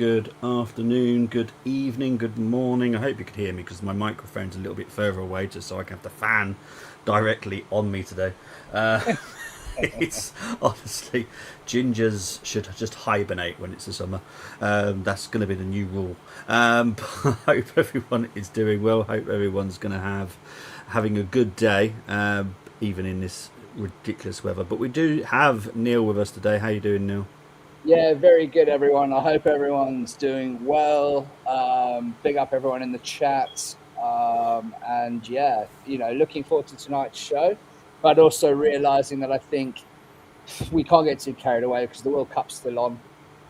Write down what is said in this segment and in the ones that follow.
good afternoon, good evening, good morning. I hope you could hear me because my microphone's a little bit further away just so I can have the fan directly on me today. Uh, it's honestly, gingers should just hibernate when it's the summer. That's going to be the new rule. But I hope everyone is doing well. Hope everyone's going to having a good day, even in this ridiculous weather. But we do have Neil with us today. How you doing, Neil? Yeah, very good, everyone. I hope everyone's doing well. Big up everyone in the chat. And yeah, looking forward to tonight's show, but also realizing that I think we can't get too carried away because the World Cup's still on.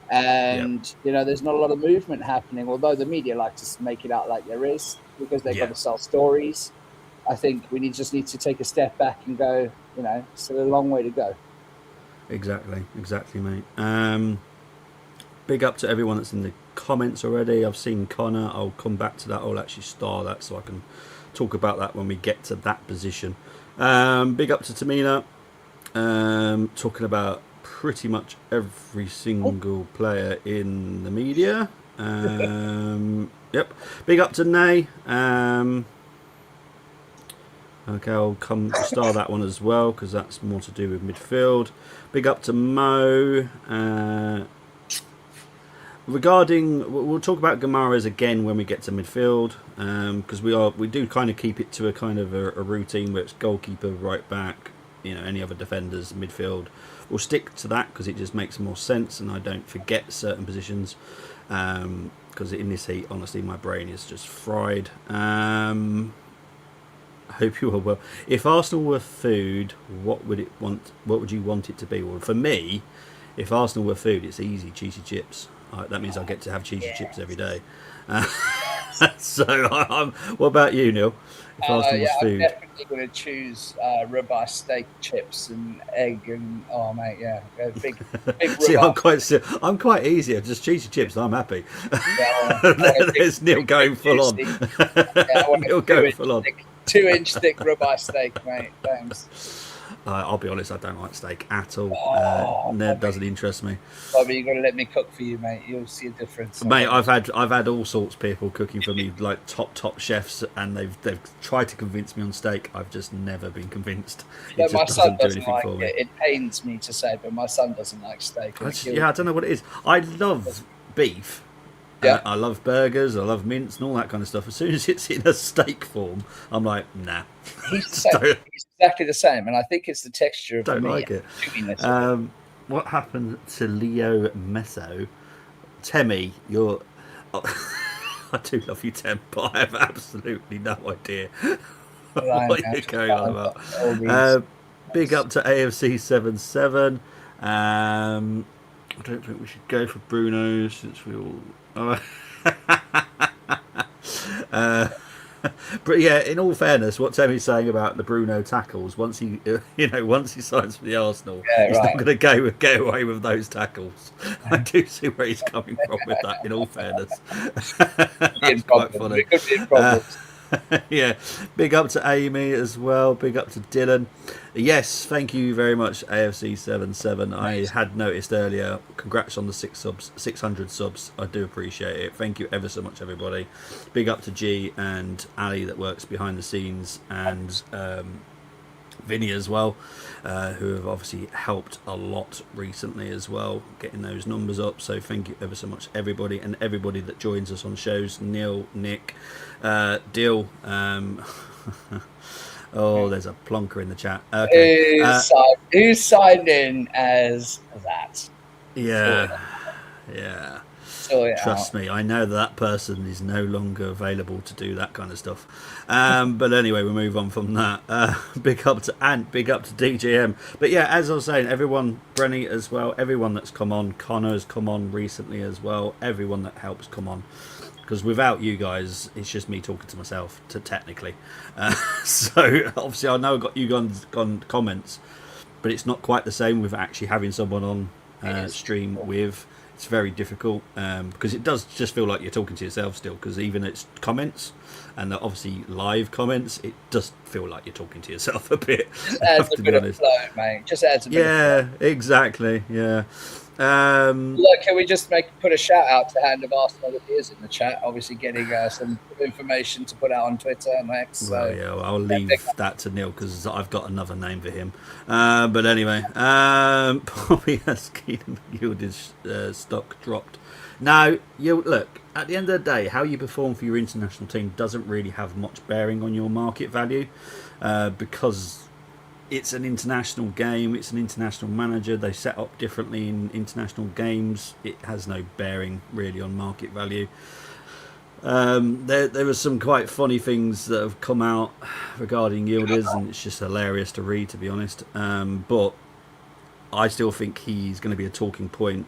Yep. And, there's not a lot of movement happening, although the media like to make it out like there is because they've got Yeah. to sell stories. I think we just need to take a step back and go, it's a long way to go. Exactly, mate. Big up to everyone that's in the comments already. I've seen Connor. I'll come back to that. I'll actually star that so I can talk about that when we get to that position. Big up to Tamina. Talking about pretty much every single player in the media. Yep. Big up to Nay. Okay, I'll come star that one as well because that's more to do with midfield. Big up to Mo. Regarding, we'll talk about Gamares again when we get to midfield because we do kind of keep it to a kind of a routine where it's goalkeeper, right back, any other defenders, midfield. We'll stick to that because it just makes more sense and I don't forget certain positions because in this heat, honestly, my brain is just fried. I hope you are well. If Arsenal were food, what would you want it to be? Well, for me, if Arsenal were food, it's easy, cheesy chips. That means I get to have cheesy chips every day. What about you, Neil? If Arsenal was food, I'm definitely going to choose ribeye steak, chips, and egg, and oh mate, yeah, big see, ribeye. I'm quite easy. Just cheesy chips, I'm happy. Yeah, There's Neil going full on. Yeah, Neil going full on. 2-inch thick ribeye steak, mate. Thanks. I'll be honest, I don't like steak at all. Bobby, doesn't interest me. Bobby, you're gonna let me cook for you, mate. You'll see a difference, mate. I've had all sorts of people cooking for me, like top chefs, and they've tried to convince me on steak. I've just never been convinced. It just doesn't do anything for me. It pains me to say, but my son doesn't like steak. I don't know what it is. I love beef. Yeah. I love burgers, I love mince and all that kind of stuff. As soon as it's in a steak form, I'm like, nah. He's exactly the same, and I think it's the texture of don't the like meat. it. What happened to Leo Meso? Temmie, you're... I do love you, Tem, but I have absolutely no idea what you're going on about. Big up to AFC 77. I don't think we should go for Bruno since we all... but yeah, in all fairness, what Temmie's saying about the Bruno tackles, once he signs for the Arsenal, he's not going to get away with those tackles. I do see where he's coming from with that. In all fairness, that's quite funny. Yeah, big up to Amy as well. Big up to Dylan. Yes, thank you very much, AFC 77. I had noticed earlier. Congrats on the 600 subs. I do appreciate it. Thank you ever so much, everybody. Big up to G and Ali that works behind the scenes, and Vinny as well, who have obviously helped a lot recently as well, getting those numbers up. So thank you ever so much, everybody, and everybody that joins us on shows. Neil, Nick, Dill. Oh, there's a plonker in the chat. Okay. Who's signed in as that? Yeah. Trust me, I know that person is no longer available to do that kind of stuff. But anyway, we'll move on from that. Big up to Ant, big up to DJM. But yeah, as I was saying, everyone, Brenny as well, everyone that's come on, Connor's come on recently as well, everyone that helps come on. Because without you guys, it's just me talking to myself, technically. So obviously I know I got you guys on comments, but it's not quite the same with actually having someone on stream with. It's very difficult because it does just feel like you're talking to yourself still, because even it's comments and obviously live comments, it does feel like you're talking to yourself a bit. Just adds a bit of flow, mate. Just adds a bit of flow. Yeah, exactly. Yeah. Look, can we just put a shout out to Hand of Arsenal that is in the chat? Obviously, getting some information to put out on Twitter and X. Well, yeah, I'll leave that to Neil because I've got another name for him. But anyway, Bobby has Keenan McGilda's stock dropped. Now, look, at the end of the day, how you perform for your international team doesn't really have much bearing on your market value because it's an international game, it's an international manager, they set up differently in international games. It has no bearing really on market value. There were some quite funny things that have come out regarding Yildiz, and it's just hilarious to read, to be honest. But I still think he's going to be a talking point.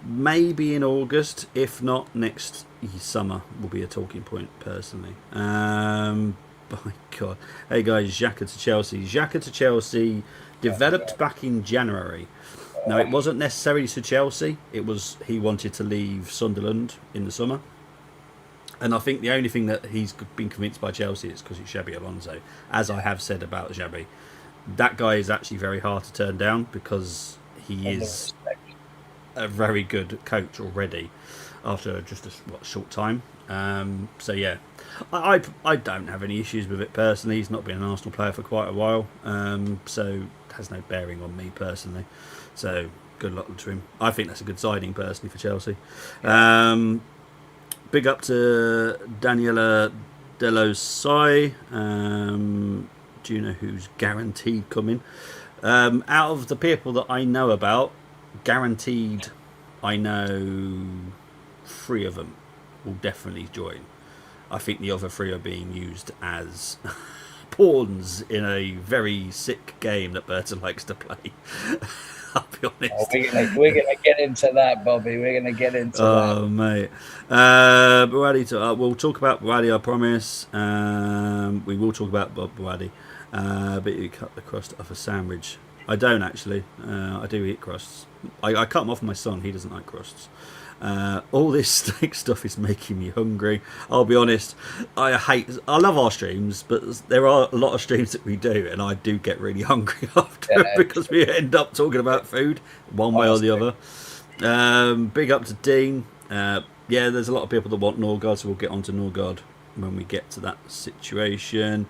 Maybe in August, if not next summer, will be a talking point personally. My God. Hey guys, Xhaka to Chelsea. Xhaka to Chelsea developed back in January. Now, it wasn't necessarily to Chelsea. It was he wanted to leave Sunderland in the summer. And I think the only thing that he's been convinced by Chelsea is because it's Xabi Alonso. As I have said about Xabi, that guy is actually very hard to turn down because he is a very good coach already after just a short time. So yeah, I don't have any issues with it personally. He's not been an Arsenal player for quite a while, so it has no bearing on me personally. So good luck to him. I think that's a good signing personally for Chelsea. Big up to Daniela Delosai. Do you know who's guaranteed coming? Out of the people that I know about, guaranteed, I know 3 of them will definitely join. I think the other 3 are being used as pawns in a very sick game that Berta likes to play. I'll be honest. We're gonna get into that, Bobby. We're gonna get into that. Oh, mate. We'll talk about Buadi, I promise. We will talk about Bob Buadi. But you cut the crust off a sandwich. I don't actually. I do eat crusts. I cut them off my son. He doesn't like crusts. All this steak stuff is making me hungry. I'll be honest. I love our streams, but there are a lot of streams that we do, and I do get really hungry after because we end up talking about food one way or the other. Big up to Dean. Yeah, there's a lot of people that want Norgard, so we'll get on to Norgard when we get to that situation.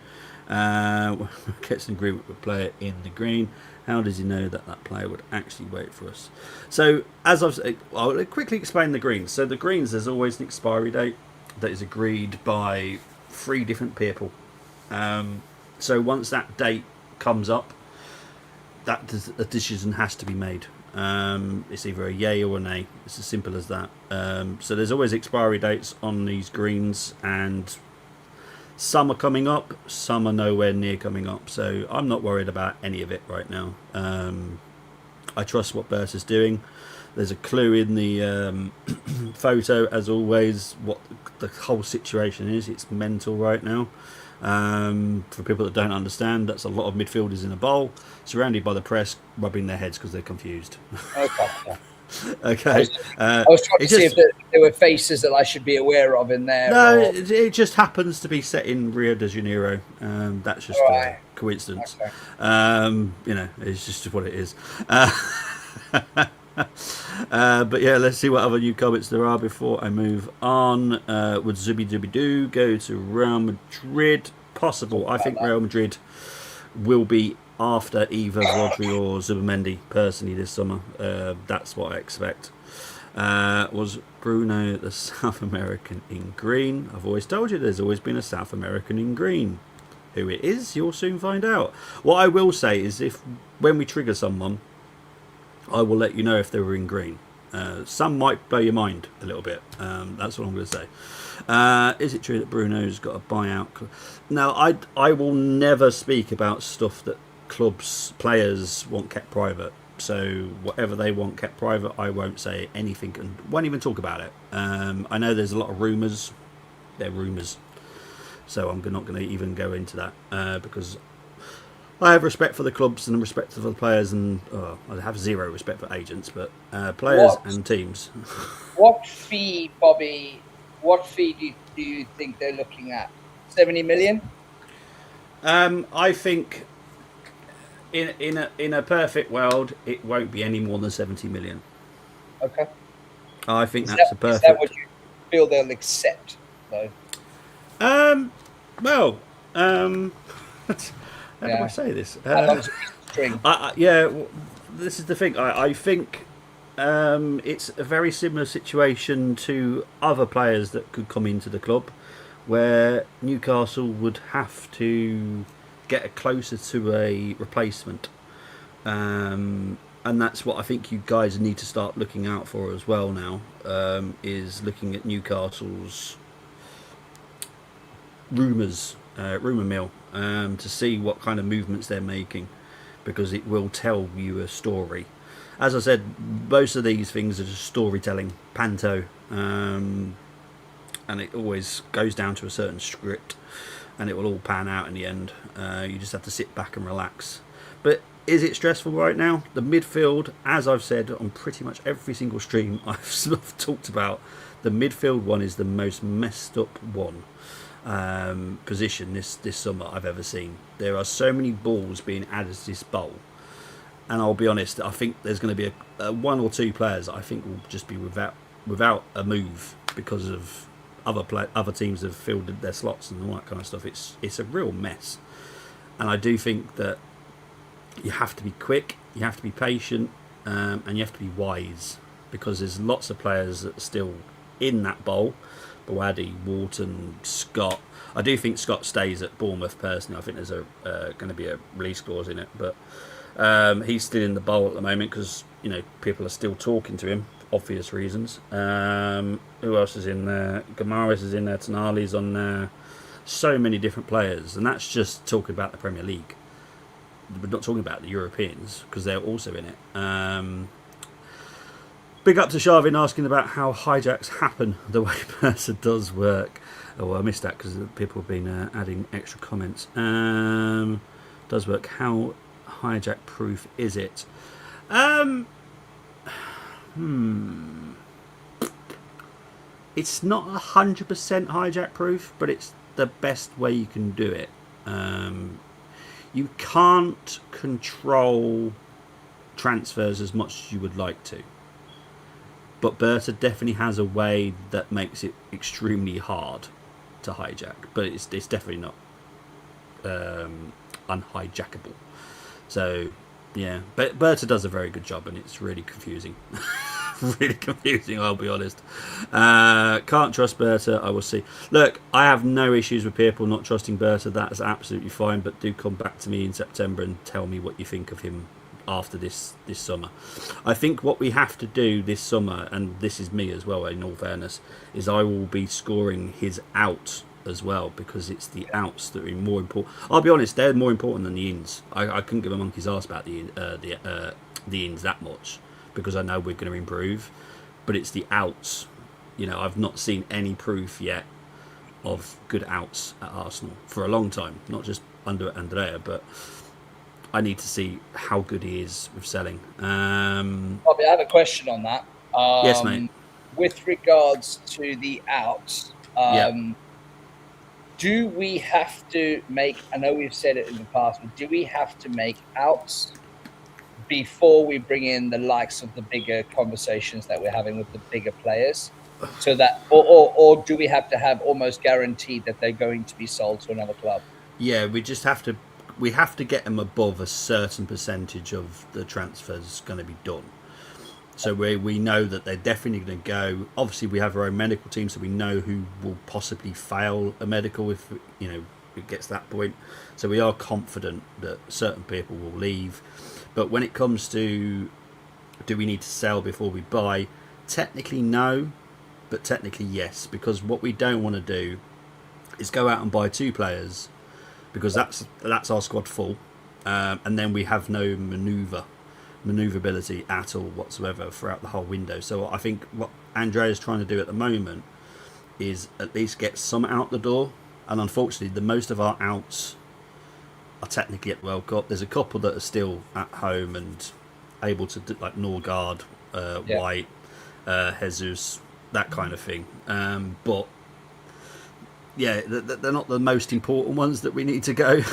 Gets an agreement with a player in the green. How does he know that that player would actually wait for us? So, as I've said, I'll quickly explain the greens. So, the greens, there's always an expiry date that is agreed by 3 different people. So, once that date comes up, a decision has to be made. It's either a yay or a nay. It's as simple as that. So, there's always expiry dates on these greens, and some are coming up, some are nowhere near coming up. So I'm not worried about any of it right now. I trust what Berta's doing. There's a clue in the photo, as always, what the whole situation is. It's mental right now. For people that don't understand, that's a lot of midfielders in a bowl, surrounded by the press, rubbing their heads because they're confused. Okay. Okay. I was trying to see if there were faces that I should be aware of in there. No, it just happens to be set in Rio de Janeiro. That's just a coincidence. Okay. It's just what it is. But yeah, let's see what other new comments there are before I move on. Would Zubi Dubi Doo go to Real Madrid? Possible. I think Real Madrid will be after either Rodri or Zubimendi personally this summer. That's what I expect. Was Bruno the South American in green? I've always told you there's always been a South American in green. Who it is, you'll soon find out. What I will say is when we trigger someone, I will let you know if they were in green. Some might blow your mind a little bit. That's what I'm going to say. Is it true that Bruno's got a buyout? Now, I will never speak about stuff that players want kept private. So whatever they want kept private, I won't say anything and won't even talk about it. I know there's a lot of rumours. They're rumours. So I'm not going to even go into that because I have respect for the clubs and respect for the players, and I have zero respect for agents, but players and teams. What fee, Bobby? What fee do you think they're looking at? 70 million? I think in a perfect world, it won't be any more than 70 million. Okay. I think that's a perfect. Is that what you feel they'll accept, though? Well, how do I say this? How long's a piece of string? This is the thing. I think it's a very similar situation to other players that could come into the club, where Newcastle would have to get closer to a replacement. And that's what I think you guys need to start looking out for as well now, is looking at Newcastle's rumour mill, to see what kind of movements they're making, because it will tell you a story. As I said, most of these things are just storytelling, panto, and it always goes down to a certain script, and it will all pan out in the end. You just have to sit back and relax. But is it stressful right now? The midfield, as I've said on pretty much every single stream I've talked about, the midfield one is the most messed up one position this summer I've ever seen. There are so many balls being added to this bowl, and I'll be honest, I think there's going to be a one or two players that I think will just be without a move because of other teams have filled their slots and all that kind of stuff. It's a real mess, and I do think that you have to be quick, you have to be patient, and you have to be wise, because there's lots of players that are still in that bowl. Boadi, Wharton, Scott. I do think Scott stays at Bournemouth personally. I think there's going to be a release clause in it, but he's still in the bowl at the moment because people are still talking to him, obvious reasons. Who else is in there? Gamaris is in there. Tonali's on there. So many different players, and that's just talking about the Premier League. We're not talking about the Europeans because they're also in it. Big up to Sharvin asking about how hijacks happen, the way Mercer does work. Oh, well, I missed that because people have been adding extra comments. Does work. How hijack proof is it? It's not 100% hijack proof, but it's the best way you can do it. You can't control transfers as much as you would like to. But Berta definitely has a way that makes it extremely hard to hijack. But it's definitely not unhijackable. So, yeah. But Berta does a very good job, and it's really confusing. Really confusing, I'll be honest. Can't trust Berta, I will see. Look, I have no issues with people not trusting Berta. That's absolutely fine. But do come back to me in September and tell me what you think of him after this summer. I think what we have to do this summer, and this is me as well in all fairness, is I will be scoring his out as well, because it's the outs that are more important. I'll be honest, they're more important than the ins. I couldn't give a monkey's arse about the ins that much, because I know we're going to improve, but it's the outs. I've not seen any proof yet of good outs at Arsenal for a long time, not just under Andrea, but I need to see how good he is with selling. Bobby, I have a question on that. Yes, mate. With regards to the outs, do we have to make, I know we've said it in the past, but do we have to make outs before we bring in the likes of the bigger conversations that we're having with the bigger players? So that, or do we have to have almost guaranteed that they're going to be sold to another club? Yeah, we have to get them above a certain percentage of the transfers going to be done. So we know that they're definitely going to go. Obviously, we have our own medical team, so we know who will possibly fail a medical if it gets to that point. So we are confident that certain people will leave. But when it comes to, do we need to sell before we buy? Technically, no, but technically, yes. Because what we don't want to do is go out and buy two players, because that's our squad full, and then we have no manoeuvrability at all whatsoever throughout the whole window. So I think what Andrea's trying to do at the moment is at least get some out the door. And unfortunately, the most of our outs are technically at the World Cup. There's a couple that are still at home and able to do, like Norgard, White, Jesus, that kind of thing. But yeah, they're not the most important ones that we need to go.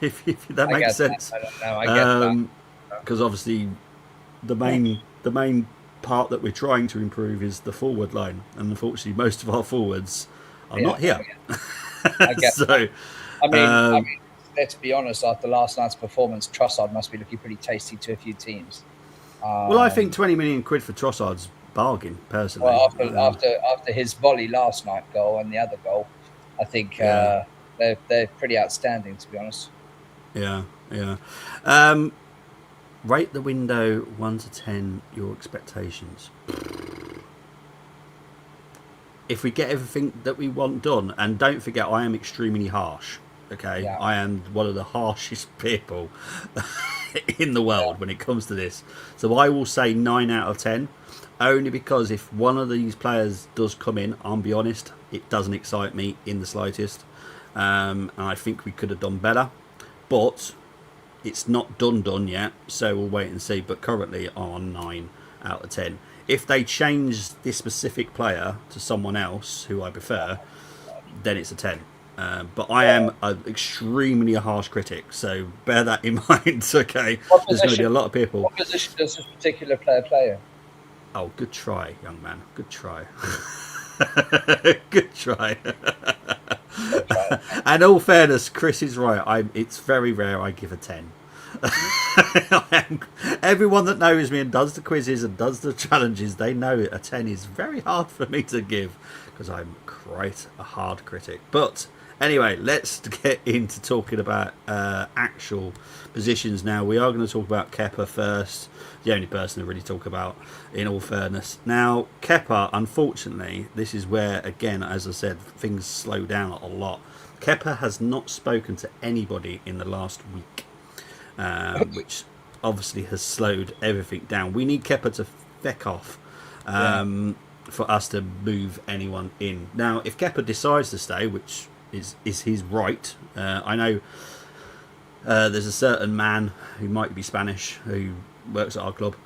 if that makes sense. I don't know. I get that. Because obviously the main part that we're trying to improve is the forward line, and unfortunately, most of our forwards are not here. I get so. I mean, let's be honest. After last night's performance, Trossard must be looking pretty tasty to a few teams. Well, I think 20 million quid for Trossard's bargain, personally. Well, after his volley last night goal and the other goal, I think they're pretty outstanding, to be honest. Yeah. Rate the window 1 to 10. Your expectations. If we get everything that we want done, and don't forget, I am extremely harsh. Okay, I am one of the harshest people in the world when it comes to this. So I will say 9 out of 10, only because if one of these players does come in, I'll be honest, it doesn't excite me in the slightest. And I think we could have done better, but it's not done yet, so we'll wait and see. But currently on 9 out of 10. If they change this specific player to someone else who I prefer, then it's a 10. But I am an extremely harsh critic, so bear that in mind. Okay, there's going to be a lot of people. What position does this particular player play in? Oh, good try, young man. Good try. Good try. And all fairness, Chris is right. It's very rare I give a 10. Everyone that knows me and does the quizzes and does the challenges, they know a 10 is very hard for me to give because I'm quite a hard critic. But anyway, let's get into talking about actual positions now. We are going to talk about Kepa first, the only person to really talk about, in all fairness. Now, Kepa, unfortunately, this is where, again, as I said, things slow down a lot. Kepa has not spoken to anybody in the last week. Which obviously has slowed everything down. We need Kepa to feck off for us to move anyone in. Now, if Kepa decides to stay, which is his right, I know there's a certain man who might be Spanish who works at our club,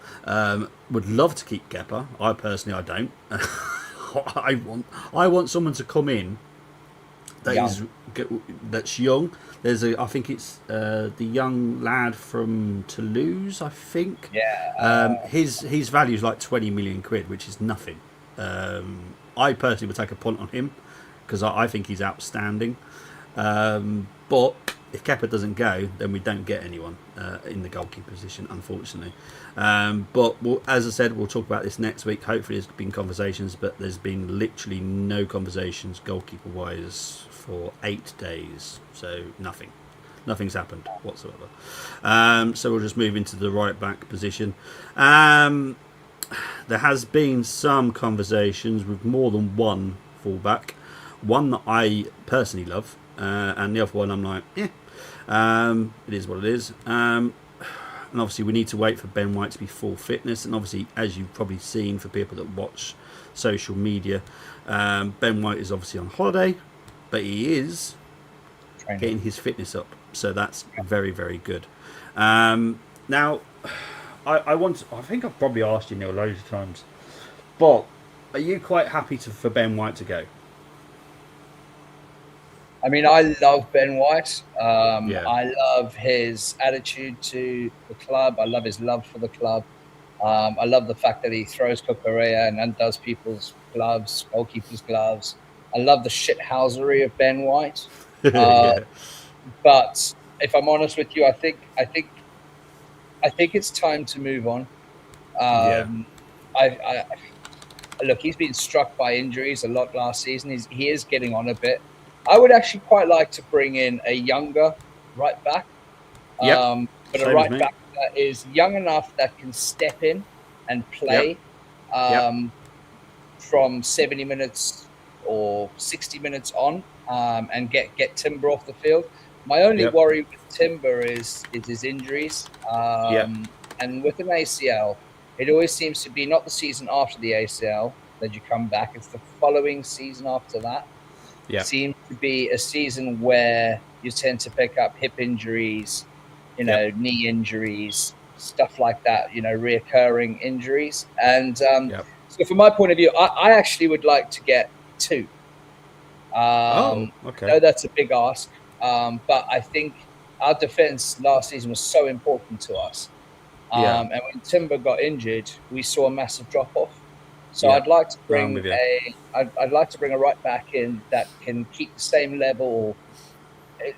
would love to keep Kepa. I personally, I don't. I want someone to come in that's young. There's I think it's the young lad from Toulouse, I think. His value is like 20 million quid, which is nothing. I personally would take a punt on him because I think he's outstanding. But if Kepa doesn't go, then we don't get anyone in the goalkeeper position, unfortunately. But as I said, we'll talk about this next week. Hopefully there's been conversations, but there's been literally no conversations goalkeeper-wise for 8 days. So nothing's happened whatsoever. So we'll just move into the right-back position. There has been some conversations with more than one fullback. One that I personally love, and the other one I'm like, it is what it is. And obviously we need to wait for Ben White to be full fitness. And obviously, as you've probably seen for people that watch social media, Ben White is obviously on holiday, but he is getting his fitness up. So that's very, very good. Now, I think I've probably asked you, Neil, loads of times, but are you quite happy for Ben White to go? I mean, I love Ben White. I love his attitude to the club. I love his love for the club. I love the fact that he throws Cucurella and undoes people's gloves, goalkeepers' gloves. I love the shithousery of Ben White. But if I'm honest with you, I think it's time to move on. Look, he's been struck by injuries a lot last season. He is getting on a bit. I would actually quite like to bring in a younger right back, but a right back that is young enough that can step in and play from 70 minutes or 60 minutes on and get Timber off the field. My only worry with Timber is his injuries. And with an ACL, it always seems to be not the season after the ACL that you come back. It's the following season after that. Seems to be a season where you tend to pick up hip injuries, knee injuries, stuff like that, reoccurring injuries. And so from my point of view, I actually would like to get 2. I know that's a big ask, but I think our defense last season was so important to us And when Timber got injured, we saw a massive drop off. So Yeah. I'd like to I'm bring with you. I'd like to bring a right back in that can keep the same level,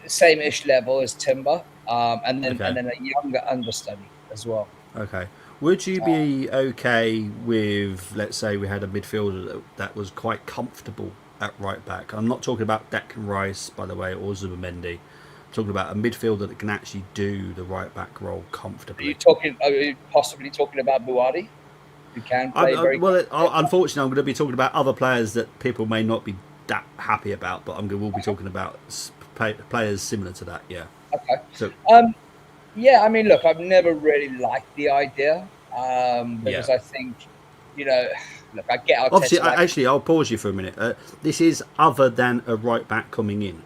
same-ish level as Timber, and then Okay. a younger understudy as well. Okay. Would you be okay with, let's say, we had a midfielder that was quite comfortable at right back? I'm not talking about Declan Rice, by the way, or Zubimendi. I'm talking about a midfielder that can actually do the right back role comfortably. Are you possibly talking about Buhari, who can play very Well, good? unfortunately, I'm going to be talking about other players that people may not be that happy about, but we'll be talking about players similar to that. Yeah. Okay. So. Yeah, I mean, look, I've never really liked the idea because I think, look, I get Obviously, Arteta. actually, I'll pause you for a minute. This is other than a right back coming in.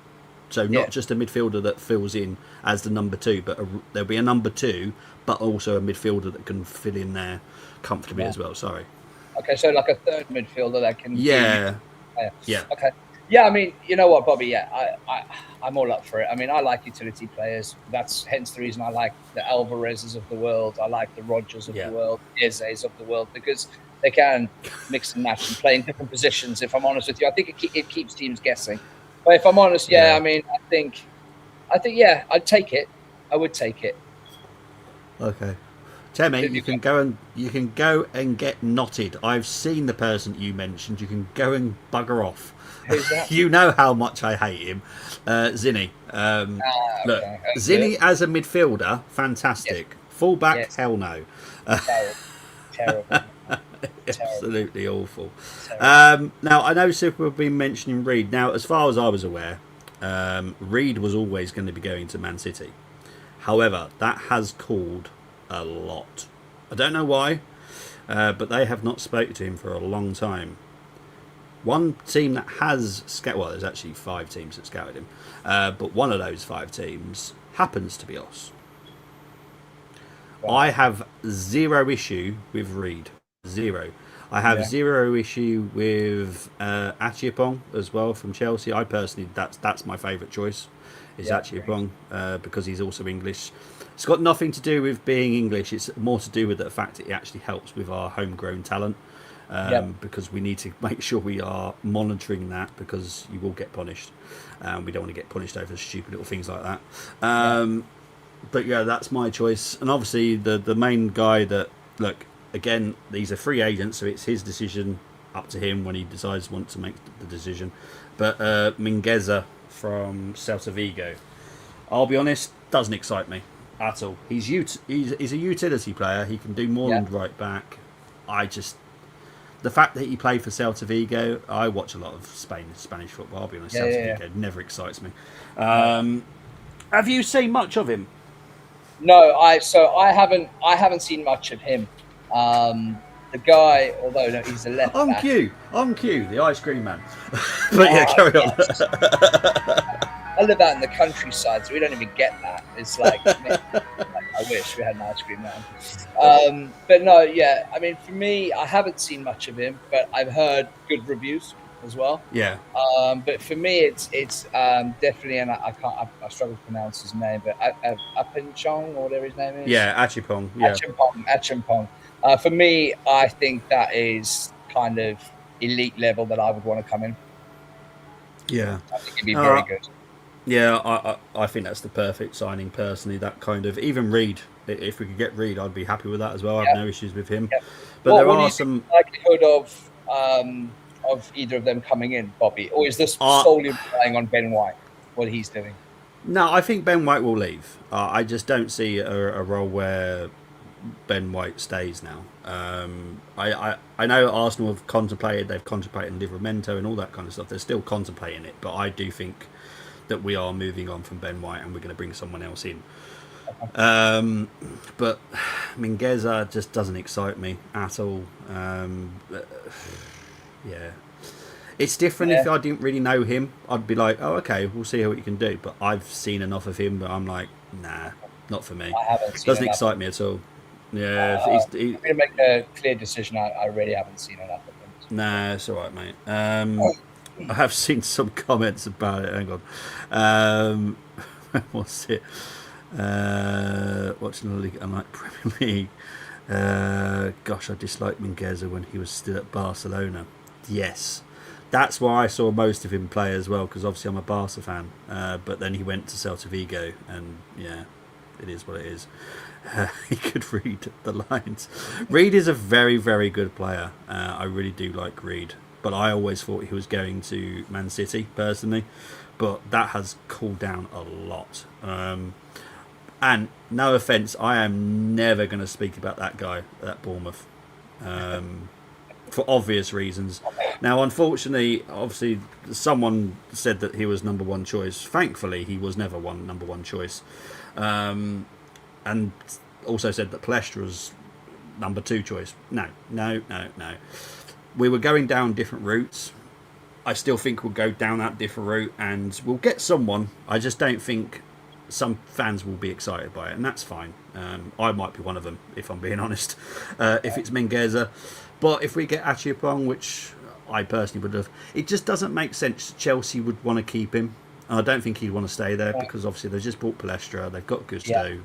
So not just a midfielder that fills in as the number 2, but there'll be a number 2, but also a midfielder that can fill in there comfortably as well. Sorry. Okay, so like a third midfielder that can. Yeah. Yeah. Okay. Yeah, I mean, you know what, Bobby? Yeah, I'm all up for it. I mean, I like utility players. That's hence the reason I like the Alvarezes of the world. I like the Rogers of the world, the Ezes of the world, because they can mix and match and play in different positions. If I'm honest with you, I think it keeps teams guessing. But if I'm honest, I mean, I think, yeah, I'd take it. I would take it. Okay. Temmie, you can go and get knotted. I've seen the person you mentioned. You can go and bugger off. Who's that? You know how much I hate him. Zinni. Look, Zinni as a midfielder, fantastic. Yes. Fullback, hell no. Terrible. Absolutely awful. Now, I know Super have been mentioning Reed. Now, as far as I was aware, Reed was always going to be going to Man City. However, that has called a lot. I don't know why, but they have not spoken to him for a long time. One team that has well, there's actually 5 teams that scouted him, but one of those 5 teams happens to be us. Wow. I have 0 issue with Reed. 0. I have 0 issue with Achiapong as well from Chelsea. I personally, that's my favourite choice. Is Achiapong because he's also English. It's got nothing to do with being English. It's more to do with the fact that it actually helps with our homegrown talent. Because we need to make sure we are monitoring that, because you will get punished. We don't want to get punished over stupid little things like that. But yeah, that's my choice. And obviously the main guy that, look, again, these are free agents, so it's his decision, up to him when he decides want to make the decision. But Mingueza from Celta Vigo, I'll be honest, doesn't excite me at all. He's a utility player. He can do more than right back. The fact that he played for Celta Vigo, I watch a lot of Spanish football. I'll be honest, Celta Vigo never excites me. Have you seen much of him? No, I haven't seen much of him. The guy, although no, he's a left on back. On cue, the ice cream man. But yeah, carry on. I live out in the countryside, so we don't even get that. It's like, I wish we had an ice cream man. But no, yeah, I mean, for me, I haven't seen much of him, but I've heard good reviews as well. Yeah. But for me, it's definitely, and I struggle to pronounce his name, but Apinchong, or whatever his name is. Yeah, Achipong. Yeah. Achimpong. For me, I think that is kind of elite level that I would want to come in. Yeah. I think it'd be very good. Yeah, I think that's the perfect signing personally. That kind of, even Reed, if we could get Reed, I'd be happy with that as well. I have no issues with him. But there are some likelihood of either of them coming in, Bobby, or is this solely relying on Ben White, what he's doing? No, I think Ben White will leave. I just don't see a role where Ben White stays now. I know Arsenal have contemplated Livramento and all that kind of stuff. They're still contemplating it, but I do think that we are moving on from Ben White and we're going to bring someone else in. But Mingueza just doesn't excite me at all. Yeah, it's different. If I didn't really know him, I'd be like, oh, okay, we'll see what he can do. But I've seen enough of him, but I'm like, nah, not for me. Doesn't excite me at all. Yeah, I'm going to make a clear decision. I really haven't seen enough of him. Nah, it's all right, mate. I have seen some comments about it. Hang on. What's it? Watching the league, I like Premier League. Gosh, I disliked Mingueza when he was still at Barcelona. Yes, that's why I saw most of him play as well, because obviously I'm a Barca fan. But then he went to Celta Vigo, and yeah, it is what it is. He could read the lines. Reed is a very, very good player. I really do like Reed, but I always thought he was going to Man City personally, but that has cooled down a lot. And no offence, I am never going to speak about that guy at Bournemouth, for obvious reasons. Now, unfortunately, obviously, someone said that he was number one choice. Thankfully, he was never number one choice. And also said that Palestra was number two choice. No. We were going down different routes. I still think we'll go down that different route and we'll get someone. I just don't think some fans will be excited by it, and that's fine. I might be one of them, if I'm being honest, if it's Mingueza. But if we get Achipong, which I personally would have, it just doesn't make sense. Chelsea would want to keep him. I don't think he'd want to stay there because obviously they've just bought Palestra, they've got Gusto. Yeah.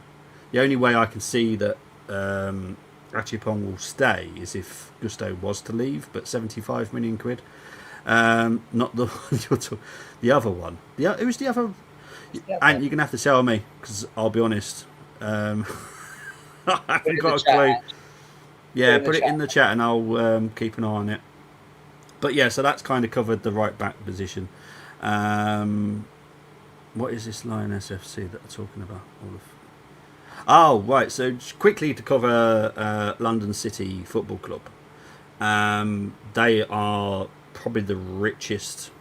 The only way I can see that Achipong will stay is if Gusto was to leave, but 75 million quid. Not the the other one. Who's the other? And you're gonna have to tell me because I'll be honest. I haven't got a clue. Yeah, put it in the chat and I'll keep an eye on it. But yeah, so that's kind of covered the right back position. What is this Lioness FC that they're talking about? Oh, right. So quickly to cover London City Football Club. They are probably the richest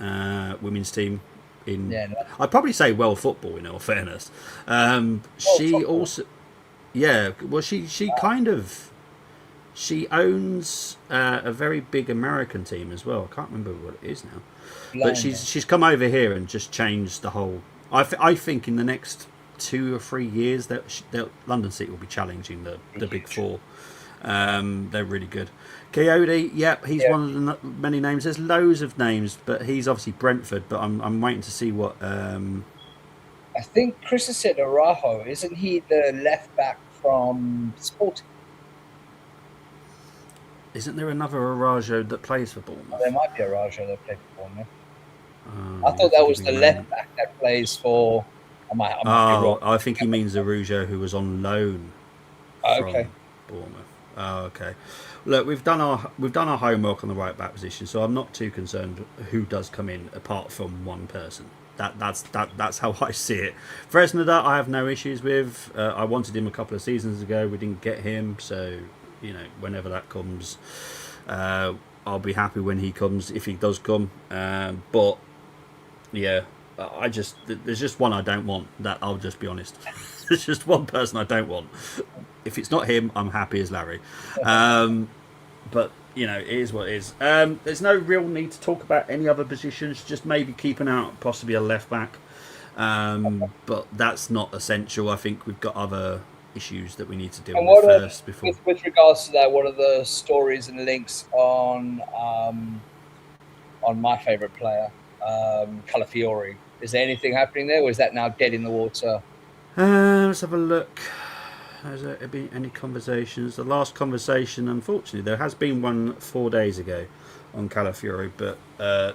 women's team in. I'd probably say world football. In all fairness, she also, well, she kind of. She owns a very big American team as well. I can't remember what it is now, but she's come over here and just changed the whole. I think in the next 2 or 3 years that London City will be challenging the big four. They're really good. Coyote, he's one of the many names. There's loads of names, but he's obviously Brentford. But I'm waiting to see what. I think Chris has said Araujo. Isn't he the left back from Sporting? Isn't there another Araujo that plays for Bournemouth? Oh, there might be Araujo that plays for Bournemouth. I thought that was the left back that plays for. I might be wrong. I think he means Araujo, who was on loan from Bournemouth. Oh, okay. Look, we've done our homework on the right back position, so I'm not too concerned who does come in apart from one person. That's how I see it. Fresneda, I have no issues with. I wanted him a couple of seasons ago. We didn't get him, so whenever that comes, I'll be happy when he comes if he does come. But yeah, there's just one I don't want. That I'll just be honest. There's just one person I don't want. If it's not him, I'm happy as Larry. But it is what it is. There's no real need to talk about any other positions. Just maybe keeping out possibly a left back. But that's not essential. I think we've got other issues that we need to deal with first before. With regards to that, what are the stories and links on my favourite player, Calafiori? Is there anything happening there, or is that now dead in the water? Let's have a look. Has there been any conversations? The last conversation, unfortunately, there has been one 4 days ago on Calafiori, but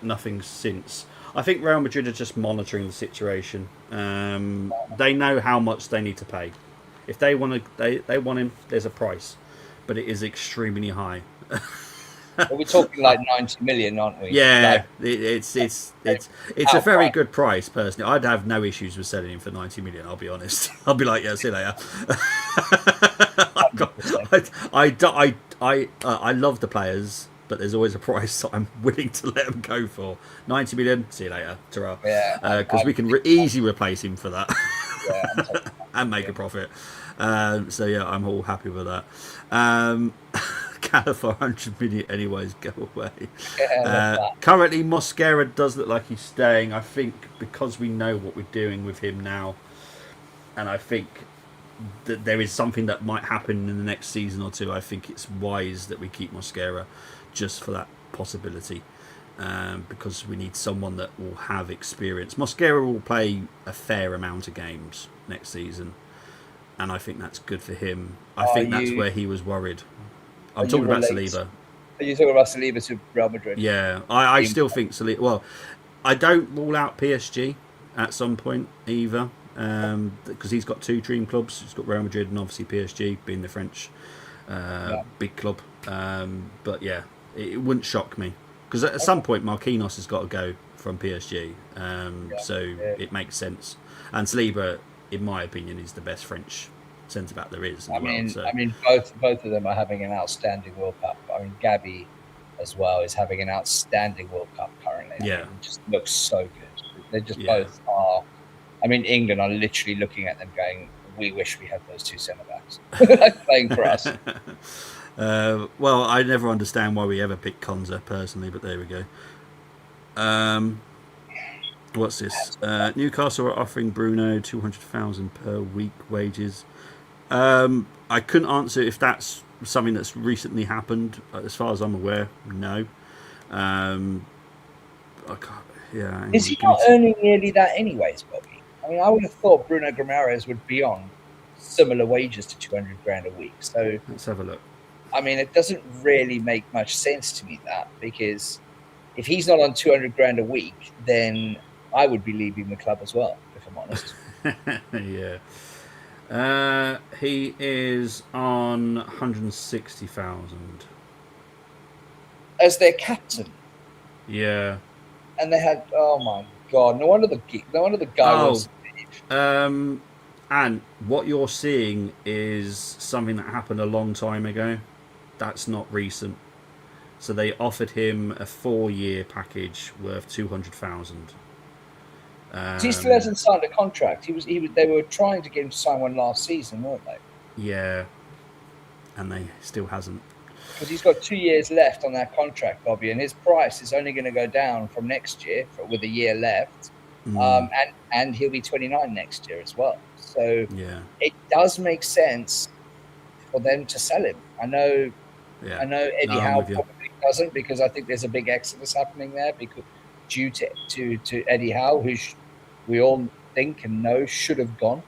nothing since. I think Real Madrid are just monitoring the situation. They know how much they need to pay. If they want him, there's a price, but it is extremely high. Well, we're talking like 90 million, aren't we? Yeah, it's a very good price. Personally, I'd have no issues with selling him for 90 million. I'll be honest. I'll be like, yeah, see you later. I love the players, but there's always a price that I'm willing to let them go for. 90 million. See you later, ta-ra. Yeah, because we can easily replace him for that. And make a profit. So yeah, I'm all happy with that. For 100 million anyways, go away. Currently Mosquera does look like he's staying. I think because we know what we're doing with him now, and I think that there is something that might happen in the next season or two. I think it's wise that we keep Mosquera just for that possibility. because we need someone that will have experience. Mosquera will play a fair amount of games next season, and I think that's good for him. I think that's where he was worried. I'm talking about Saliba. Are you talking about Saliba to Real Madrid? Yeah, I still think Saliba. Well, I don't rule out PSG at some point either, because he's got two dream clubs. He's got Real Madrid and obviously PSG being the French big club. But yeah, it wouldn't shock me, because at some point Marquinhos has got to go from PSG, so it makes sense. And Saliba, in my opinion, is the best French centre back there is. I mean, both of them are having an outstanding World Cup. I mean, Gabby as well is having an outstanding World Cup currently. Yeah, I mean, it just looks so good. They just both are. I mean, England are literally looking at them going, "We wish we had those two centre backs playing for us." Well, I never understand why we ever pick Konza personally, but there we go. What's this? Newcastle are offering Bruno 200,000 per week wages. I couldn't answer if that's something that's recently happened. As far as I'm aware, no. I can't. Yeah. Is he not earning nearly that anyways, Bobby? I mean, I would have thought Bruno Guimaraes would be on similar wages to 200 grand a week. So let's have a look. I mean, it doesn't really make much sense to me, that, because if he's not on 200 grand a week, then I would be leaving the club as well, if I'm honest. Yeah. He is on 160,000 as their captain. Yeah. And they had, oh my god, no wonder the guy was. And what you're seeing is something that happened a long time ago. That's not recent. So they offered him a 4-year package worth 200,000. He still hasn't signed a contract. They were trying to get him to sign one last season, weren't they? Yeah, and they still hasn't. Because he's got 2 years left on that contract, Bobby, and his price is only going to go down from next year with a year left, and he'll be 29 next year as well. So it does make sense for them to sell him. I know Eddie Howe probably doesn't, because I think there's a big exodus happening there due to Eddie Howe, who we all think and know should have gone.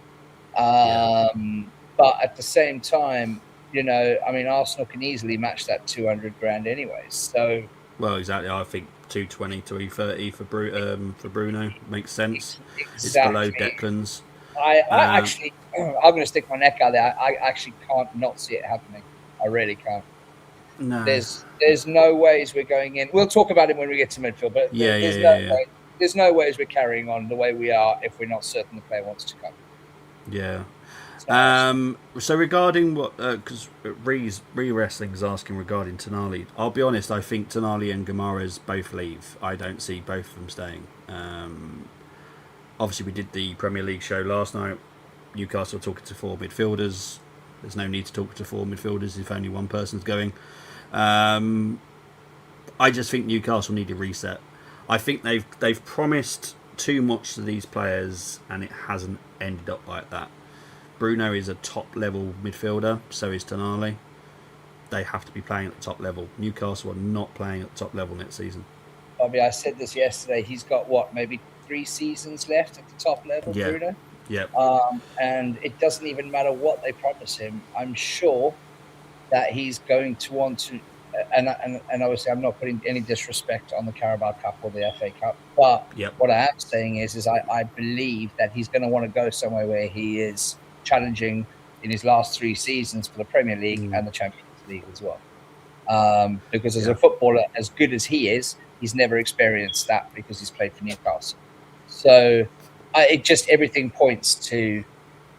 But at the same time, you know, I mean, Arsenal can easily match that 200 grand anyways. So, well, exactly. I think 220, 230 for Bruno makes sense. Exactly. It's below Declan's. I'm going to stick my neck out there. I actually can't not see it happening. I really can't. No. There's no ways we're going in. We'll talk about it when we get to midfield, but there's no ways we're carrying on the way we are if we're not certain the player wants to come. Yeah. So regarding what, because Wrestling is asking regarding Tonali, I'll be honest, I think Tonali and Guimaraes both leave. I don't see both of them staying. Obviously, we did the Premier League show last night. Newcastle talking to 4 midfielders. There's no need to talk to 4 midfielders if only one person's going. I just think Newcastle need a reset. I think they've promised too much to these players, and it hasn't ended up like that. Bruno is a top level midfielder, so is Tonali. They have to be playing at the top level. Newcastle are not playing at the top level next season. Bobby, I said this yesterday. He's got maybe 3 seasons left at the top level, Bruno. Yeah. And it doesn't even matter what they promise him. I'm sure that he's going to want to, and obviously I'm not putting any disrespect on the Carabao Cup or the FA Cup, but what I am saying is I believe that he's going to want to go somewhere where he is challenging in his last 3 seasons for the Premier League and the Champions League as well. Because as a footballer, as good as he is, he's never experienced that because he's played for Newcastle. So everything points to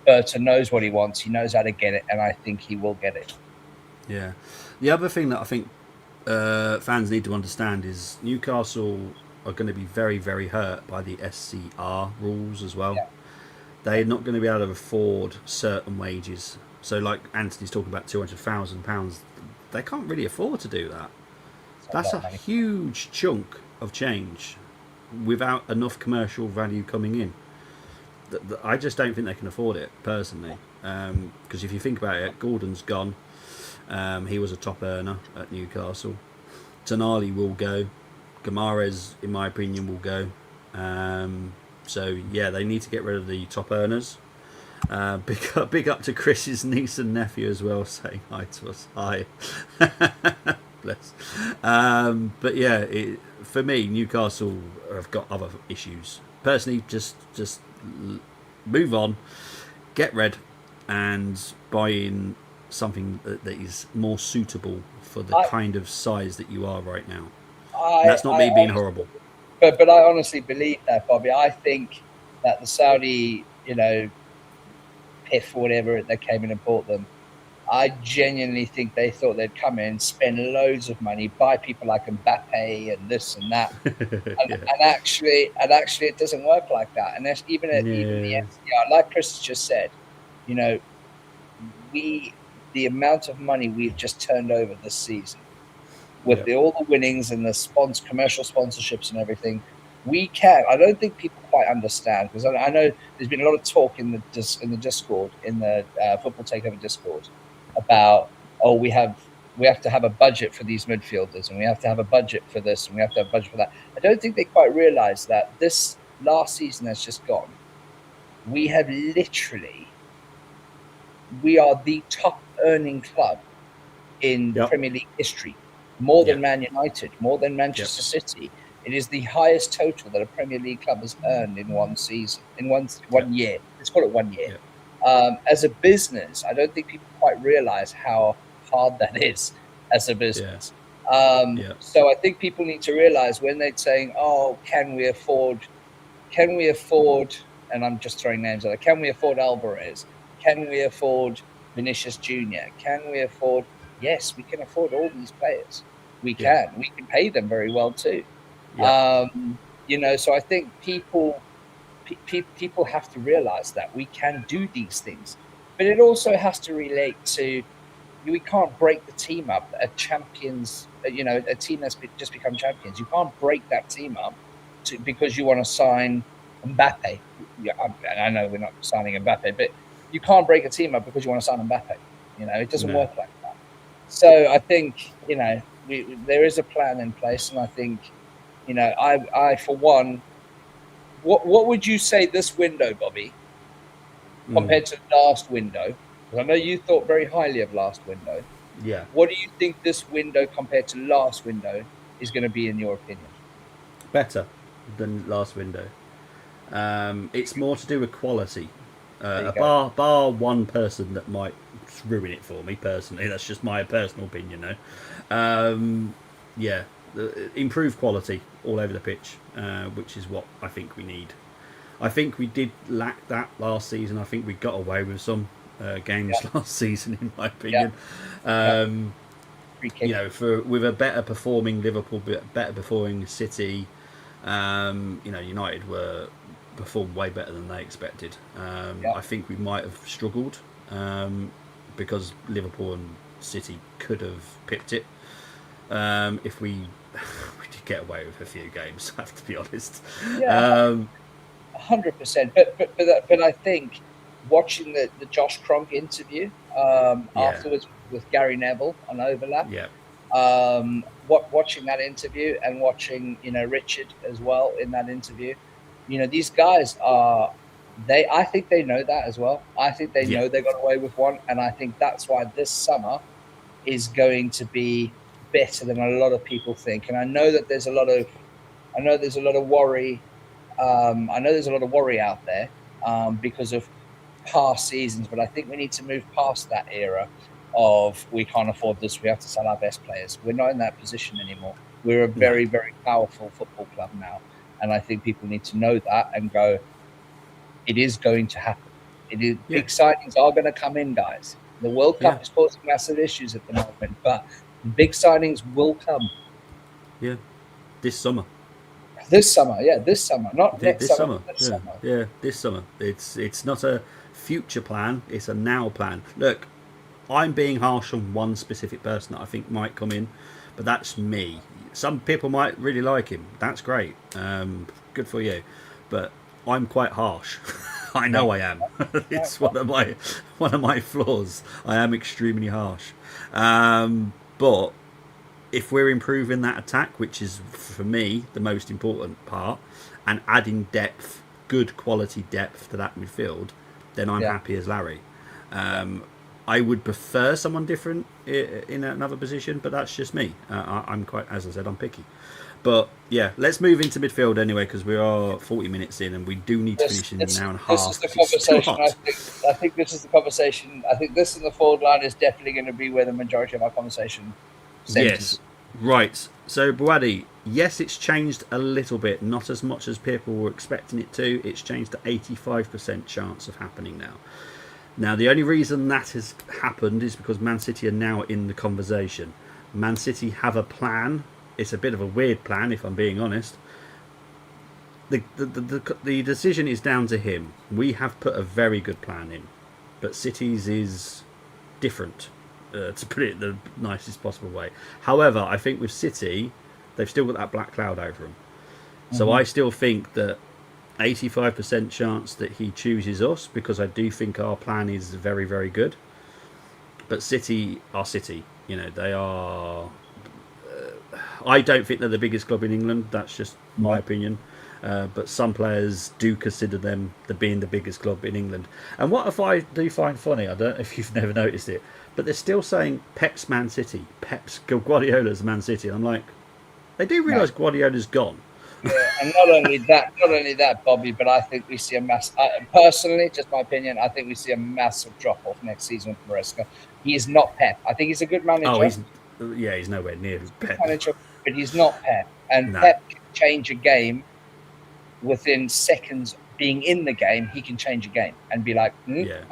Burton knows what he wants. He knows how to get it, and I think he will get it. Yeah. The other thing that I think fans need to understand is Newcastle are going to be very, very hurt by the SCR rules as well. Yeah. They're not going to be able to afford certain wages. So, like Anthony's talking about £200,000, they can't really afford to do that. That's a huge chunk of change without enough commercial value coming in. I just don't think they can afford it, personally. Because if you think about it, Gordon's gone. He was a top earner at Newcastle. Tonali will go. Guimaraes, in my opinion, will go. So yeah, they need to get rid of the top earners. Big up to Chris's niece and nephew as well, saying hi to us. Hi, bless. But yeah, for me, Newcastle have got other issues. Personally, just move on, get red, and buy in something that is more suitable for the kind of size that you are right now. And that's not me being horrible. But I honestly believe that, Bobby. I think that the Saudi, PIF or whatever, they came in and bought them. I genuinely think they thought they'd come in, spend loads of money, buy people like Mbappe and this and that, Yeah. and actually, it doesn't work like that. And that's even the FCR, like Chris has just said, the amount of money we've just turned over this season with all the winnings and the commercial sponsorships and everything. I don't think people quite understand, because I know there's been a lot of talk in the Discord, in the Football Takeover Discord, about we have to have a budget for these midfielders, and we have to have a budget for this, and we have to have a budget for that. I don't think they quite realise that this last season that's just gone, we are the top earning club in Premier League history, more than Man United, more than Manchester City. It is the highest total that a Premier League club has earned in one season, in one year. Let's call it 1 year. As a business, I don't think people quite realise how hard that is as a business. So I think people need to realise when they're saying, can we afford, and I'm just throwing names out there, can we afford Alvarez? Can we afford Vinicius Jr.? Can we afford? Yes, we can afford all these players. We can. We can pay them very well too. So I think people have to realize that we can do these things, but it also has to relate to, we can't break the team up. A team that's just become champions, you can't break that team up because you want to sign Mbappe. I know we're not signing Mbappe, but you can't break a team up because you want to sign Mbappe. It doesn't work like that. So I think there is a plan in place, and I think I for one, what would you say this window, Bobby, compared to last window? Because I know you thought very highly of last window. Yeah. What do you think this window compared to last window is going to be, in your opinion? Better than last window. It's more to do with quality. Bar one person that might ruin it for me personally. That's just my personal opinion, though. Improve quality all over the pitch, which is what I think we need. I think we did lack that last season. I think we got away with some games last season, in my opinion. With a better performing Liverpool, better performing City, United performed way better than they expected. I think we might have struggled because Liverpool and City could have picked it if we did get away with a few games. I have to be honest. 100%. But I think watching the Josh Kronk interview afterwards with Gary Neville on Overlap, watching that interview and watching Richard as well in that interview, these guys I think they know that as well. I think they know they got away with one, and I think that's why this summer is going to be better than a lot of people think. And I know that there's a lot of worry. I know there's a lot of worry out there because of past seasons, but I think we need to move past that era of we can't afford this, we have to sell our best players. We're not in that position anymore. We're a very, very powerful football club now, and I think people need to know that and go, it is going to happen. Big signings are going to come in, guys. The World Cup is causing massive issues at the moment, but big signings will come. Yeah, this summer. This summer, not next summer. This summer. It's not a future plan; it's a now plan. Look, I'm being harsh on one specific person that I think might come in, but that's me. Some people might really like him. That's great. Good for you. But I'm quite harsh. I know I am. It's one of my flaws. I am extremely harsh. But if we're improving that attack, which is for me the most important part, and adding depth, good quality depth to that midfield, then I'm happy as Larry. I would prefer someone different in another position, but that's just me. I'm quite, as I said, I'm picky. But yeah, let's move into midfield anyway, because we are 40 minutes in and we do need to finish in an hour and a half. This is the conversation. I think this is the conversation. I think this and the forward line is definitely going to be where the majority of our conversation centers. Yes, right. So Buadi, yes, it's changed a little bit, not as much as people were expecting it to. It's changed to 85% chance of happening now. Now, the only reason that has happened is because Man City are now in the conversation. Man City have a plan. It's a bit of a weird plan, if I'm being honest. The decision is down to him. We have put a very good plan in, but City's is different, to put it in the nicest possible way. However, I think with City, they've still got that black cloud over them. So I still think that 85% chance that he chooses us, because I do think our plan is very, very good. But City are City. You know, they are... I don't think they're the biggest club in England. That's just my opinion. But some players do consider them being the biggest club in England. And what if I do find funny, I don't know if you've never noticed it, but they're still saying Pep's Man City, Pep's Guardiola's Man City. And I'm like, they do realise Guardiola's gone. Yeah, and not only that, Bobby, but I think we see personally, just my opinion, I think we see a massive drop-off next season for Maresca. He is not Pep. I think he's a good manager. He's nowhere near Pep. Manager, but he's not Pep. And Pep can change a game within seconds. Being in the game, he can change a game and be like,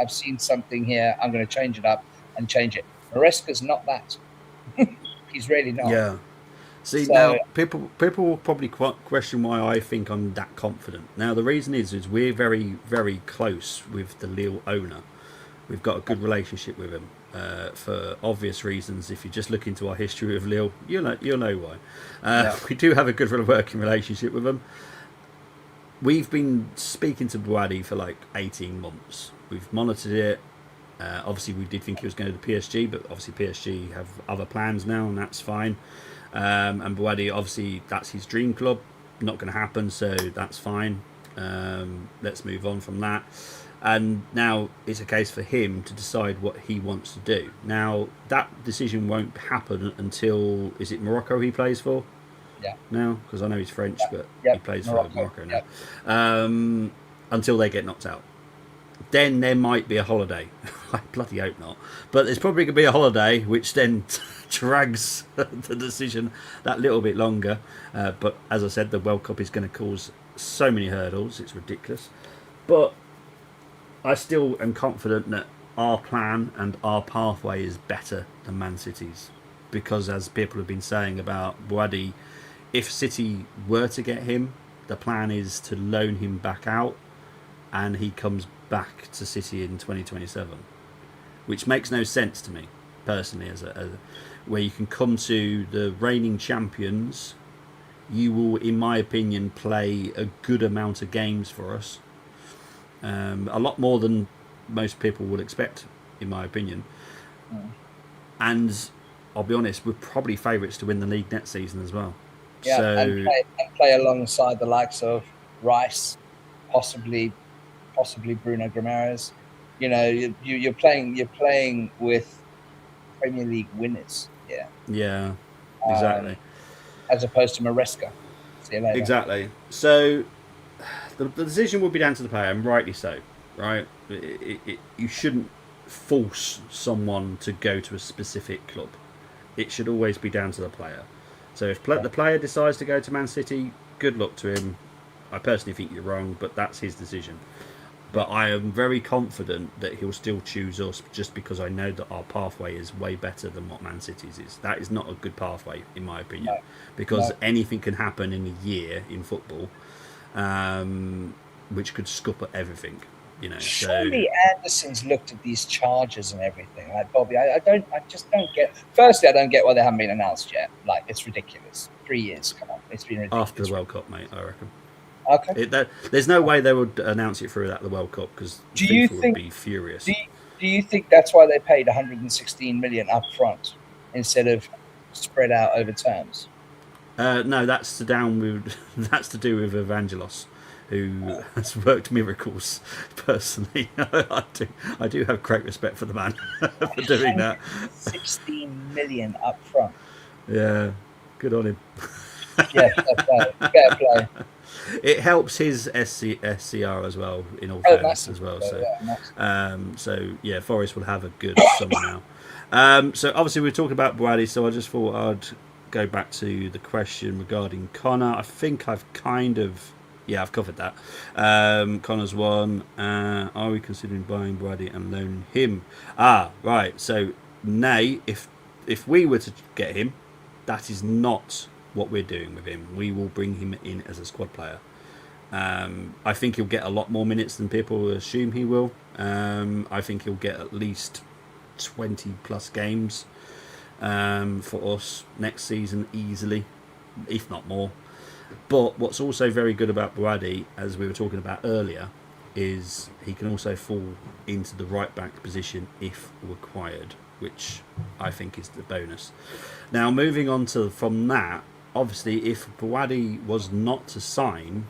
I've seen something here, I'm going to change it up and change it. Maresca's not that. He's really not. Yeah. See, now people will probably question why I think I'm that confident. Now, the reason is we're very, very close with the Lille owner. We've got a good relationship with him for obvious reasons. If you just look into our history with Lille, you'll know why. We do have a good working relationship with him. We've been speaking to Buadi for like 18 months. We've monitored it. Obviously, we did think he was going to the PSG, but obviously PSG have other plans now, and that's fine. And Buadi, obviously, that's his dream club. Not going to happen, so that's fine. Let's move on from that. And now it's a case for him to decide what he wants to do. Now, that decision won't happen until... Is it Morocco he plays for? Yeah. Now? Because I know he's French, but he plays for Morocco now. Until they get knocked out. Then there might be a holiday. I bloody hope not. But there's probably going to be a holiday, which then drags the decision that little bit longer. But as I said, the World Cup is going to cause so many hurdles. It's ridiculous. But I still am confident that our plan and our pathway is better than Man City's. Because as people have been saying about Buadi, if City were to get him, the plan is to loan him back out and he comes back to City in 2027, which makes no sense to me personally. As where you can come to the reigning champions, you will, in my opinion, play a good amount of games for us, a lot more than most people would expect, in my opinion. And I'll be honest, we're probably favourites to win the league next season as well. Yeah, so, and play alongside the likes of Rice, possibly Bruno Guimaraes. You know, you're playing with Premier League winners. Yeah, exactly. As opposed to Maresca. See you later. Exactly. So the decision will be down to the player, and rightly so. Right? You shouldn't force someone to go to a specific club. It should always be down to the player. So if the player decides to go to Man City, good luck to him. I personally think you're wrong, but that's his decision. But I am very confident that he'll still choose us, just because I know that our pathway is way better than what Man City's is. That is not a good pathway, in my opinion, because anything can happen in a year in football, which could scupper everything. You know, surely Anderson's looked at these charges and everything. Like, Bobby, I just don't get. Firstly, I don't get why they haven't been announced yet. Like, it's ridiculous. 3 years, come on, it's been ridiculous. After the World Cup, mate, I reckon. Okay. There's no way they would announce it through the World Cup, because people would be furious. Do you think that's why they paid 116 million up front instead of spread out over terms? No, that's to that's to do with Evangelos, who has worked miracles. Personally, I do have great respect for the man for doing that. 16 million up front. Yeah, good on him. Yeah, fair play. It helps his SCR as well, in all fairness, as well. So, yeah, Forest will have a good summer now. So obviously we're talking about Brady, so I just thought I'd go back to the question regarding Connor. I think I've I've covered that. Connor's one. Are we considering buying Brady and loaning him? Right. So, nay, if we were to get him, that is not what we're doing with him. We will bring him in as a squad player. I think he'll get a lot more minutes than people assume he will. I think he'll get at least 20 plus games for us next season easily, if not more. But what's also very good about Brady, as we were talking about earlier, is he can also fall into the right back position if required, which I think is the bonus. Now, moving on from that, obviously, if Brady was not to sign,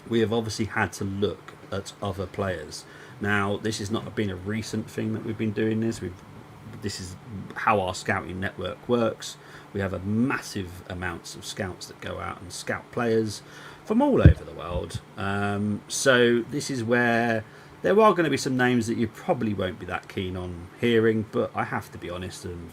we have obviously had to look at other players. Now, this has not been a recent thing that we've been doing this. This is how our scouting network works. We have a massive amounts of scouts that go out and scout players from all over the world. So this is where there are going to be some names that you probably won't be that keen on hearing, but I have to be honest and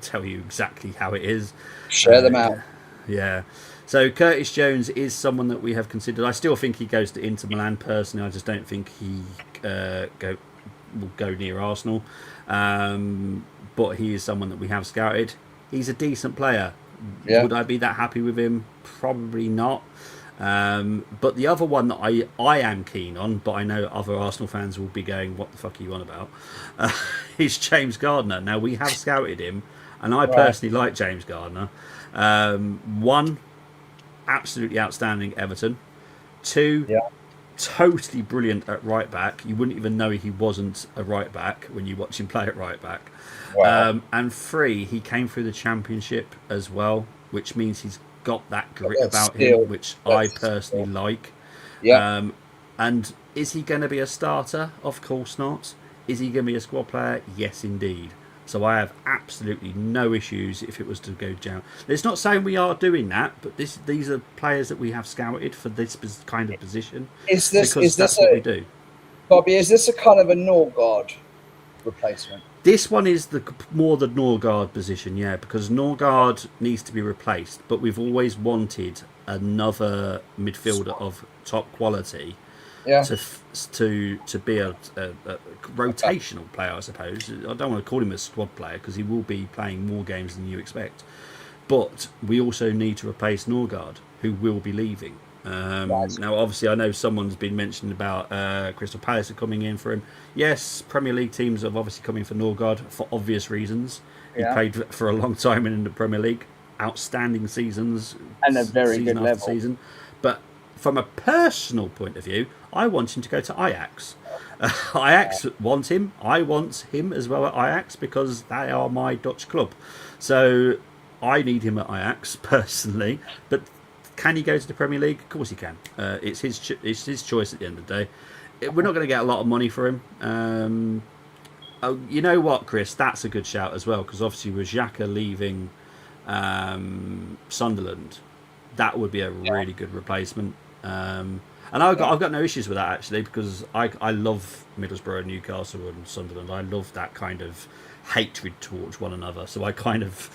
tell you exactly how it is. Share them out. Yeah. So Curtis Jones is someone that we have considered. I still think he goes to Inter Milan personally. I just don't think he will go near Arsenal. But he is someone that we have scouted. He's a decent player. Yeah. Would I be that happy with him? Probably not. But the other one that I am keen on, but I know other Arsenal fans will be going, what the fuck are you on about? Is James Gardner. Now, we have scouted him, and I personally like James Gardner. One, absolutely outstanding Everton. Two, totally brilliant at right back. You wouldn't even know he wasn't a right back when you watch him play at right back. Wow. And three, he came through the Championship as well, which means he's got that grit about him, which I personally like. Yeah. And is he going to be a starter? Of course not. Is he going to be a squad player? Yes, indeed. So I have absolutely no issues if it was to go down. It's not saying we are doing that, but these are players that we have scouted for this kind of position. That's what we do. Bobby, is this a kind of a Norgard replacement? This one is more the Norgard position, yeah, because Norgard needs to be replaced, but we've always wanted another midfielder of top quality to be a rotational player, I suppose. I don't want to call him a squad player because he will be playing more games than you expect. But we also need to replace Norgard, who will be leaving. Now, obviously, I know someone's been mentioning about Crystal Palace are coming in for him. Yes, Premier League teams have obviously come in for Norgard for obvious reasons. He played for a long time in the Premier League, outstanding seasons, and a very good level. Season. But from a personal point of view, I want him to go to Ajax. Ajax want him. I want him as well at Ajax because they are my Dutch club. So I need him at Ajax personally, but. Can he go to the Premier League? Of course he can. It's his choice at the end of the day. We're not going to get a lot of money for him. You know what, Chris? That's a good shout as well, because obviously with Xhaka leaving Sunderland, that would be a really good replacement. And I've got no issues with that, actually, because I love Middlesbrough, Newcastle and Sunderland. I love that kind of hatred towards one another, so I quite have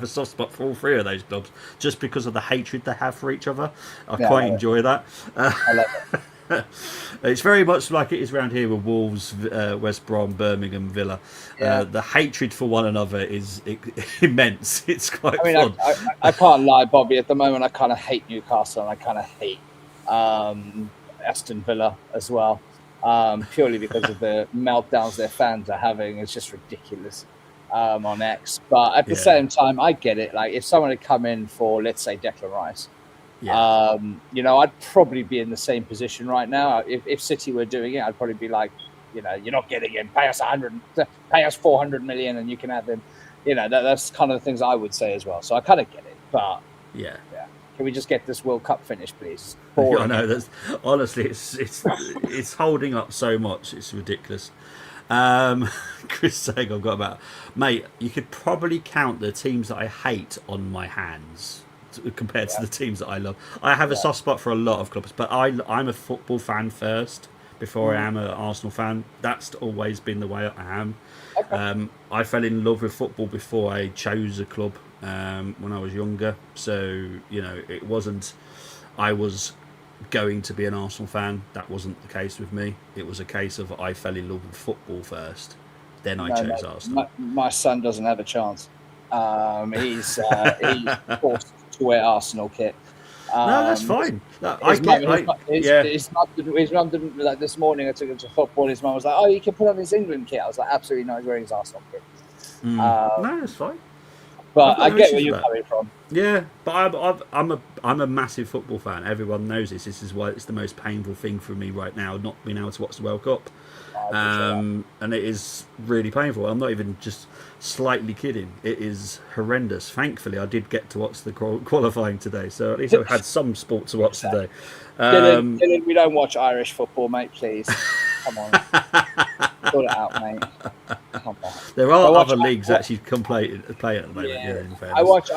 a soft spot for all three of those clubs just because of the hatred they have for each other. I quite enjoy that. I love it. It's very much like it is around here with Wolves, West Brom, Birmingham, Villa. The hatred for one another is immense. It's quite fun. I can't lie, Bobby. At the moment, I kind of hate Newcastle and I kind of hate Aston Villa as well. Purely because of the meltdowns their fans are having. It's just ridiculous on X. But at the same time, I get it. Like, if someone had come in for, let's say, Declan Rice, I'd probably be in the same position right now. If City were doing it, I'd probably be like, you're not getting him. Pay us 400 million and you can have him. that's kind of the things I would say as well. So I kind of get it, but yeah. Can we just get this World Cup finished, please? I know that's honestly, it's holding up so much. It's ridiculous. Chris saying I've got about, mate. You could probably count the teams that I hate on my hands compared to the teams that I love. I have a soft spot for a lot of clubs, but I'm a football fan first before I am an Arsenal fan. That's always been the way I am. Okay. I fell in love with football before I chose a club when I was younger. So it wasn't. I was going to be an Arsenal fan. That wasn't the case with me. It was a case of I fell in love with football first. Then I chose Arsenal. My son doesn't have a chance. He's forced to wear Arsenal kit. No, that's fine. His mum didn't, like this morning I took him to football. His mum was like, "Oh, you can put on his England kit." I was like, "Absolutely not. He's wearing his Arsenal kit." No, that's fine. But I get where you're coming from. Yeah, but I'm a massive football fan. Everyone knows this. This is why it's the most painful thing for me right now, not being able to watch the World Cup. And it is really painful. I'm not even just slightly kidding. It is horrendous. Thankfully, I did get to watch the qualifying today, so at least I had some sport to watch today. Dylan, we don't watch Irish football, mate. Please, come on, sort it out, mate. Come on. There are other leagues actually playing at the moment. Yeah, in I watch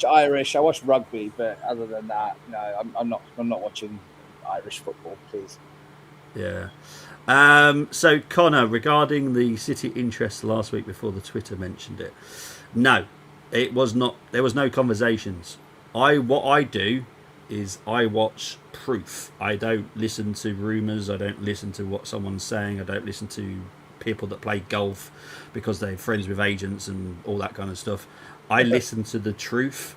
Irish. I watch rugby, but other than that, no, I'm not watching Irish football. Please. Yeah. So Connor, regarding the City interest last week before the Twitter mentioned it, no, it was not. There was no conversations. What I do is I watch proof. I don't listen to rumours. I don't listen to what someone's saying. I don't listen to people that play golf because they're friends with agents and all that kind of stuff. I listen to the truth,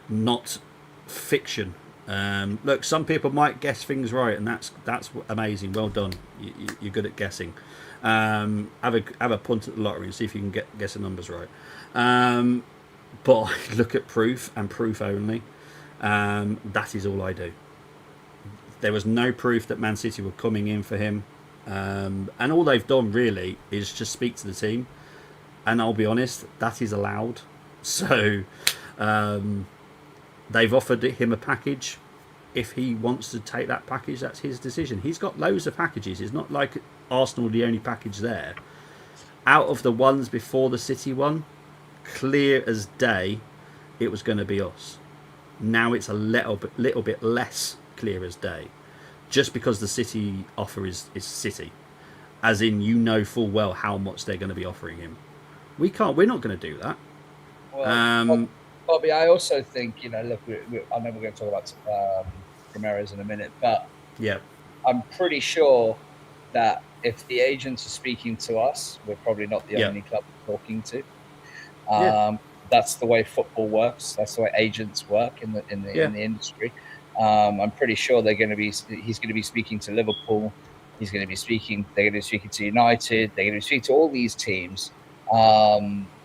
not fiction. Look, some people might guess things right, and that's amazing. Well done. You're good at guessing. Have a punt at the lottery and see if you can guess the numbers right. But I look at proof and proof only. That is all I do. There was no proof that Man City were coming in for him, and all they've done really is just speak to the team. And I'll be honest, that is allowed. So they've offered him a package. If he wants to take that package, that's his decision. He's got loads of packages. It's not like Arsenal the only package there. Out of the ones before the City one, clear as day, it was going to be us. Now it's a little bit less clear as day, just because the City offer is City, as in full well how much they're going to be offering him. We're not going to do that. Well, Bobby, I also think, look, I know we're going to talk about Ramirez in a minute, but yeah, I'm pretty sure that if the agents are speaking to us, we're probably not the only club talking to. That's the way football works. That's the way agents work in the industry. I'm pretty sure he's going to be speaking to Liverpool. They're going to be speaking to United. They're going to be speaking to all these teams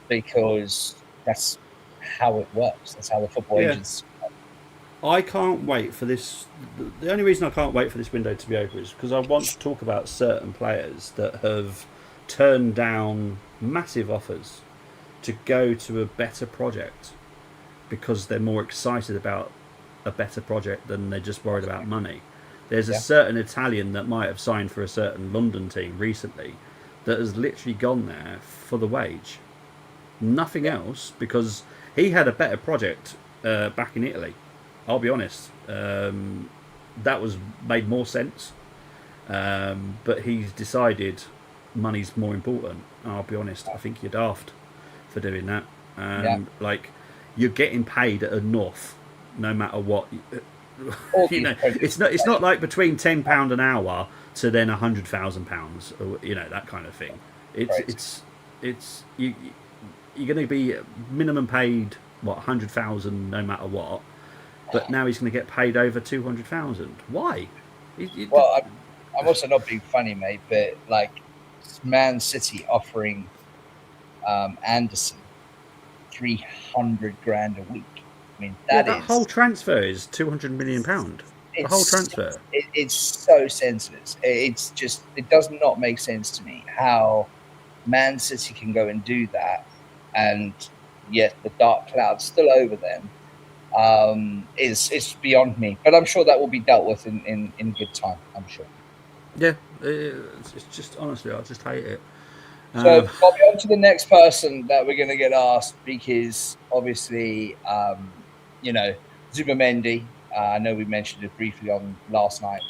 because that's how it works. That's how the football agents work. I can't wait for this. The only reason I can't wait for this window to be open is because I want to talk about certain players that have turned down massive offers to go to a better project because they're more excited about a better project than they're just worried about money. There's a certain Italian that might have signed for a certain London team recently that has literally gone there for the wage. Nothing else, because he had a better project back in Italy. I'll be honest. That made more sense. But he's decided money's more important. I'll be honest. I think you're daft for doing that. Like, you're getting paid enough, no matter what. It's not like between £10 an hour to then £100,000, or that kind of thing. It's you're going to be minimum paid 100,000 no matter what, but now he's going to get paid over 200,000. Why? Well, I'm also not being funny, mate, but like Man City offering Anderson 300 grand a week. I mean, that whole transfer is £200 million. The whole transfer. It's so senseless. It's just, it does not make sense to me how Man City can go and do that and yet the dark cloud's still over them, is beyond me. But I'm sure that will be dealt with in good time. I'm sure. Yeah, it's just honestly, I just hate it. So Bobby, on to the next person that we're going to get asked, because obviously, Zubimendi. I know we mentioned it briefly on last night.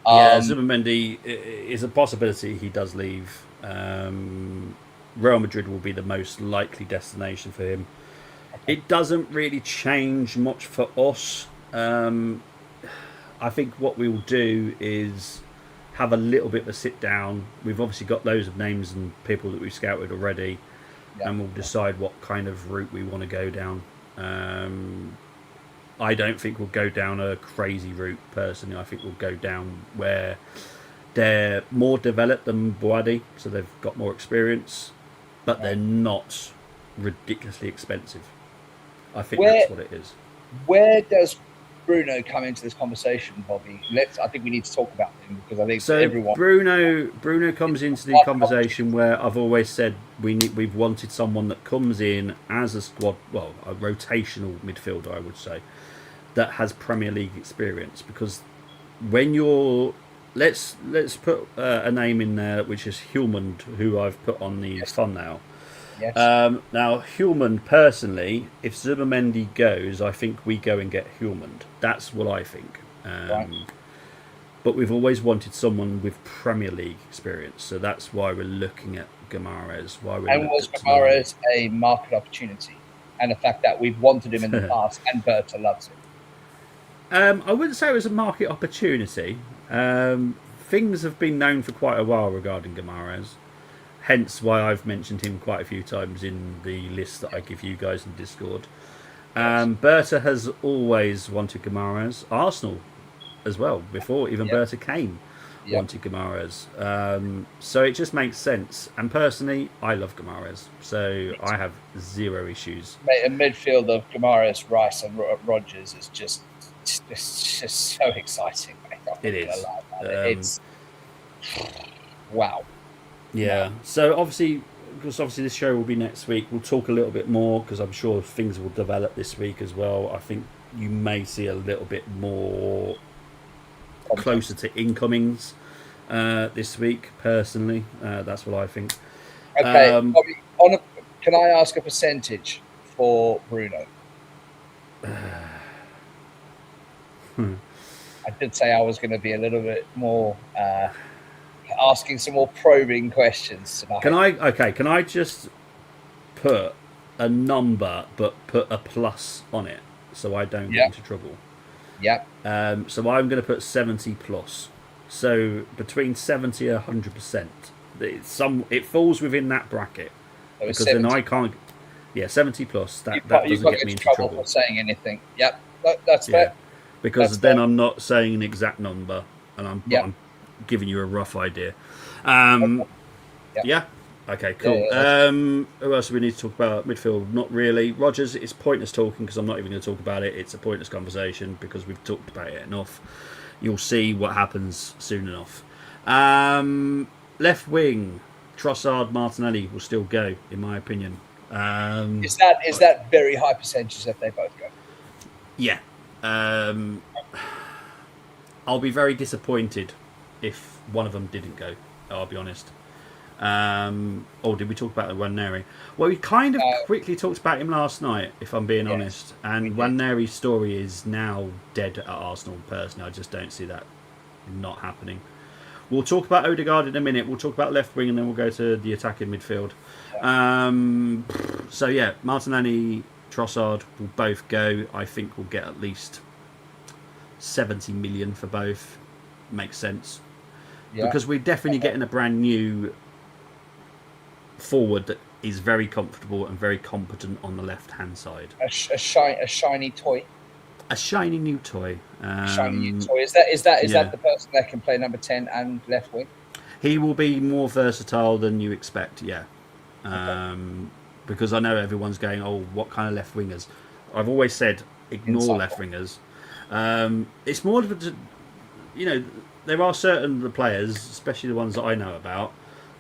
Yeah, Zubimendi is a possibility. He does leave. Real Madrid will be the most likely destination for him. Okay. It doesn't really change much for us. I think what we will do is have a little bit of a sit down. We've obviously got loads of names and people that we've scouted already, and we'll decide what kind of route we want to go down. I don't think we'll go down a crazy route personally. I think we'll go down where they're more developed than Boadi, so they've got more experience, but they're not ridiculously expensive. I think that's what it is. Where does Bruno come into this conversation, Bobby? I think we need to talk about him, because I think everyone. Bruno comes into the conversation where I've always said we've wanted someone that comes in as a squad, well, a rotational midfielder, I would say, that has Premier League experience. Because when you're let's put a name in there, which is Hulmand, who I've put on the thumbnail. Yes. Now, Hulmand, personally, if Zubimendi goes, I think we go and get Hulmand. That's what I think. Right. But we've always wanted someone with Premier League experience, so that's why we're looking at Guimaraes. And was Guimaraes a market opportunity? And the fact that we've wanted him in the past, and Berta loves him. I wouldn't say it was a market opportunity. Things have been known for quite a while regarding Guimaraes. Hence why I've mentioned him quite a few times in the list that I give you guys in Discord. Berta has always wanted Guimaraes. Arsenal as well, before even Berta came, wanted Guimaraes. So it just makes sense. And personally, I love Guimaraes. So I have zero issues. Mate, a midfield of Guimaraes, Rice and Rodgers is just so exciting, mate. It is. It's wow. Yeah. So obviously this show will be next week. We'll talk a little bit more, because I'm sure things will develop this week as well. I think you may see a little bit more closer to incomings this week. Personally, that's what I think. Okay. Bobby, can I ask a percentage for Bruno? I did say I was going to be a little bit more asking some more probing questions tonight. Can I just put a number but put a plus on it so I don't get into trouble? Yep. So I'm going to put 70 plus. So between 70 and 100%. It falls within that bracket. So because 70. Then I can't. Yeah, 70 plus. That doesn't get me into trouble for saying anything. Yep, that's fair. Because then I'm not saying an exact number, and I'm giving you a rough idea. Yeah. Okay, cool. Who else do we need to talk about? Midfield, not really. Rodgers, it's pointless talking, because I'm not even going to talk about it. It's a pointless conversation because we've talked about it enough. You'll see what happens soon enough. Left wing, Trossard, Martinelli will still go, in my opinion. Is that very high percentage that they both go? Yeah. I'll be very disappointed if one of them didn't go. I'll be honest. Did we talk about Nwaneri? Well, we kind of quickly talked about him last night, if I'm being honest. And Nwaneri's story is now dead at Arsenal. Personally, I just don't see that not happening. We'll talk about Odegaard in a minute. We'll talk about left wing, and then we'll go to the attacking midfield. So yeah, Martinelli, Trossard will both go. I think we'll get at least 70 million for both. Makes sense. Because we're definitely getting a brand new forward that is very comfortable and very competent on the left-hand side. A shiny toy. A shiny new toy. Shiny new toy. Is that the person that can play number 10 and left wing? He will be more versatile than you expect, yeah. Because I know everyone's going, what kind of left wingers? I've always said, ignore left wingers. It's more of a, there are certain players, especially the ones that I know about,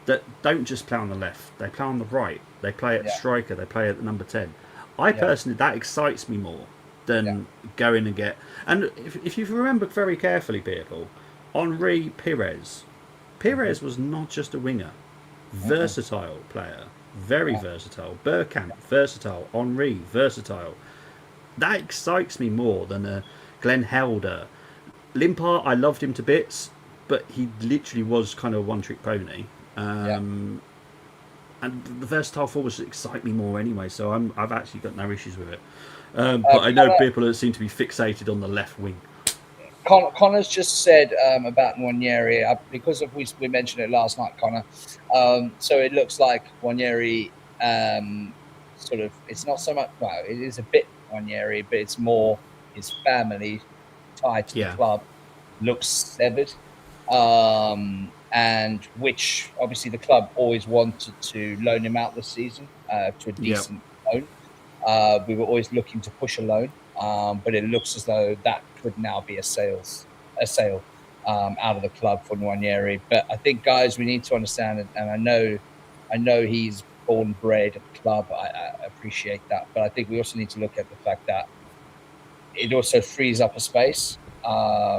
that don't just play on the left. They play on the right. They play at striker. They play at number 10. I personally, that excites me more than going and get. And if you remember very carefully, people, Henri Pires was not just a winger, versatile player, very versatile. Bergkamp, versatile. Henri, versatile. That excites me more than a Glenn Helder. Limpar, I loved him to bits, but he literally was kind of a one-trick pony. And the versatile forwards excite me more anyway, so I've actually got no issues with it. But I know people that seem to be fixated on the left wing. Connor's just said about Nwaneri, because we mentioned it last night, Connor. So it looks like Nwaneri sort of, it's not so much, well, it is a bit Nwaneri, but it's more his family tied to the club looks severed. And which obviously the club always wanted to loan him out this season to a decent loan. We were always looking to push a loan, but it looks as though that could now be a sale out of the club for Nwaneri. But I think, guys, we need to understand, and I know he's born bred at the club. I appreciate that, but I think we also need to look at the fact that it also frees up a space.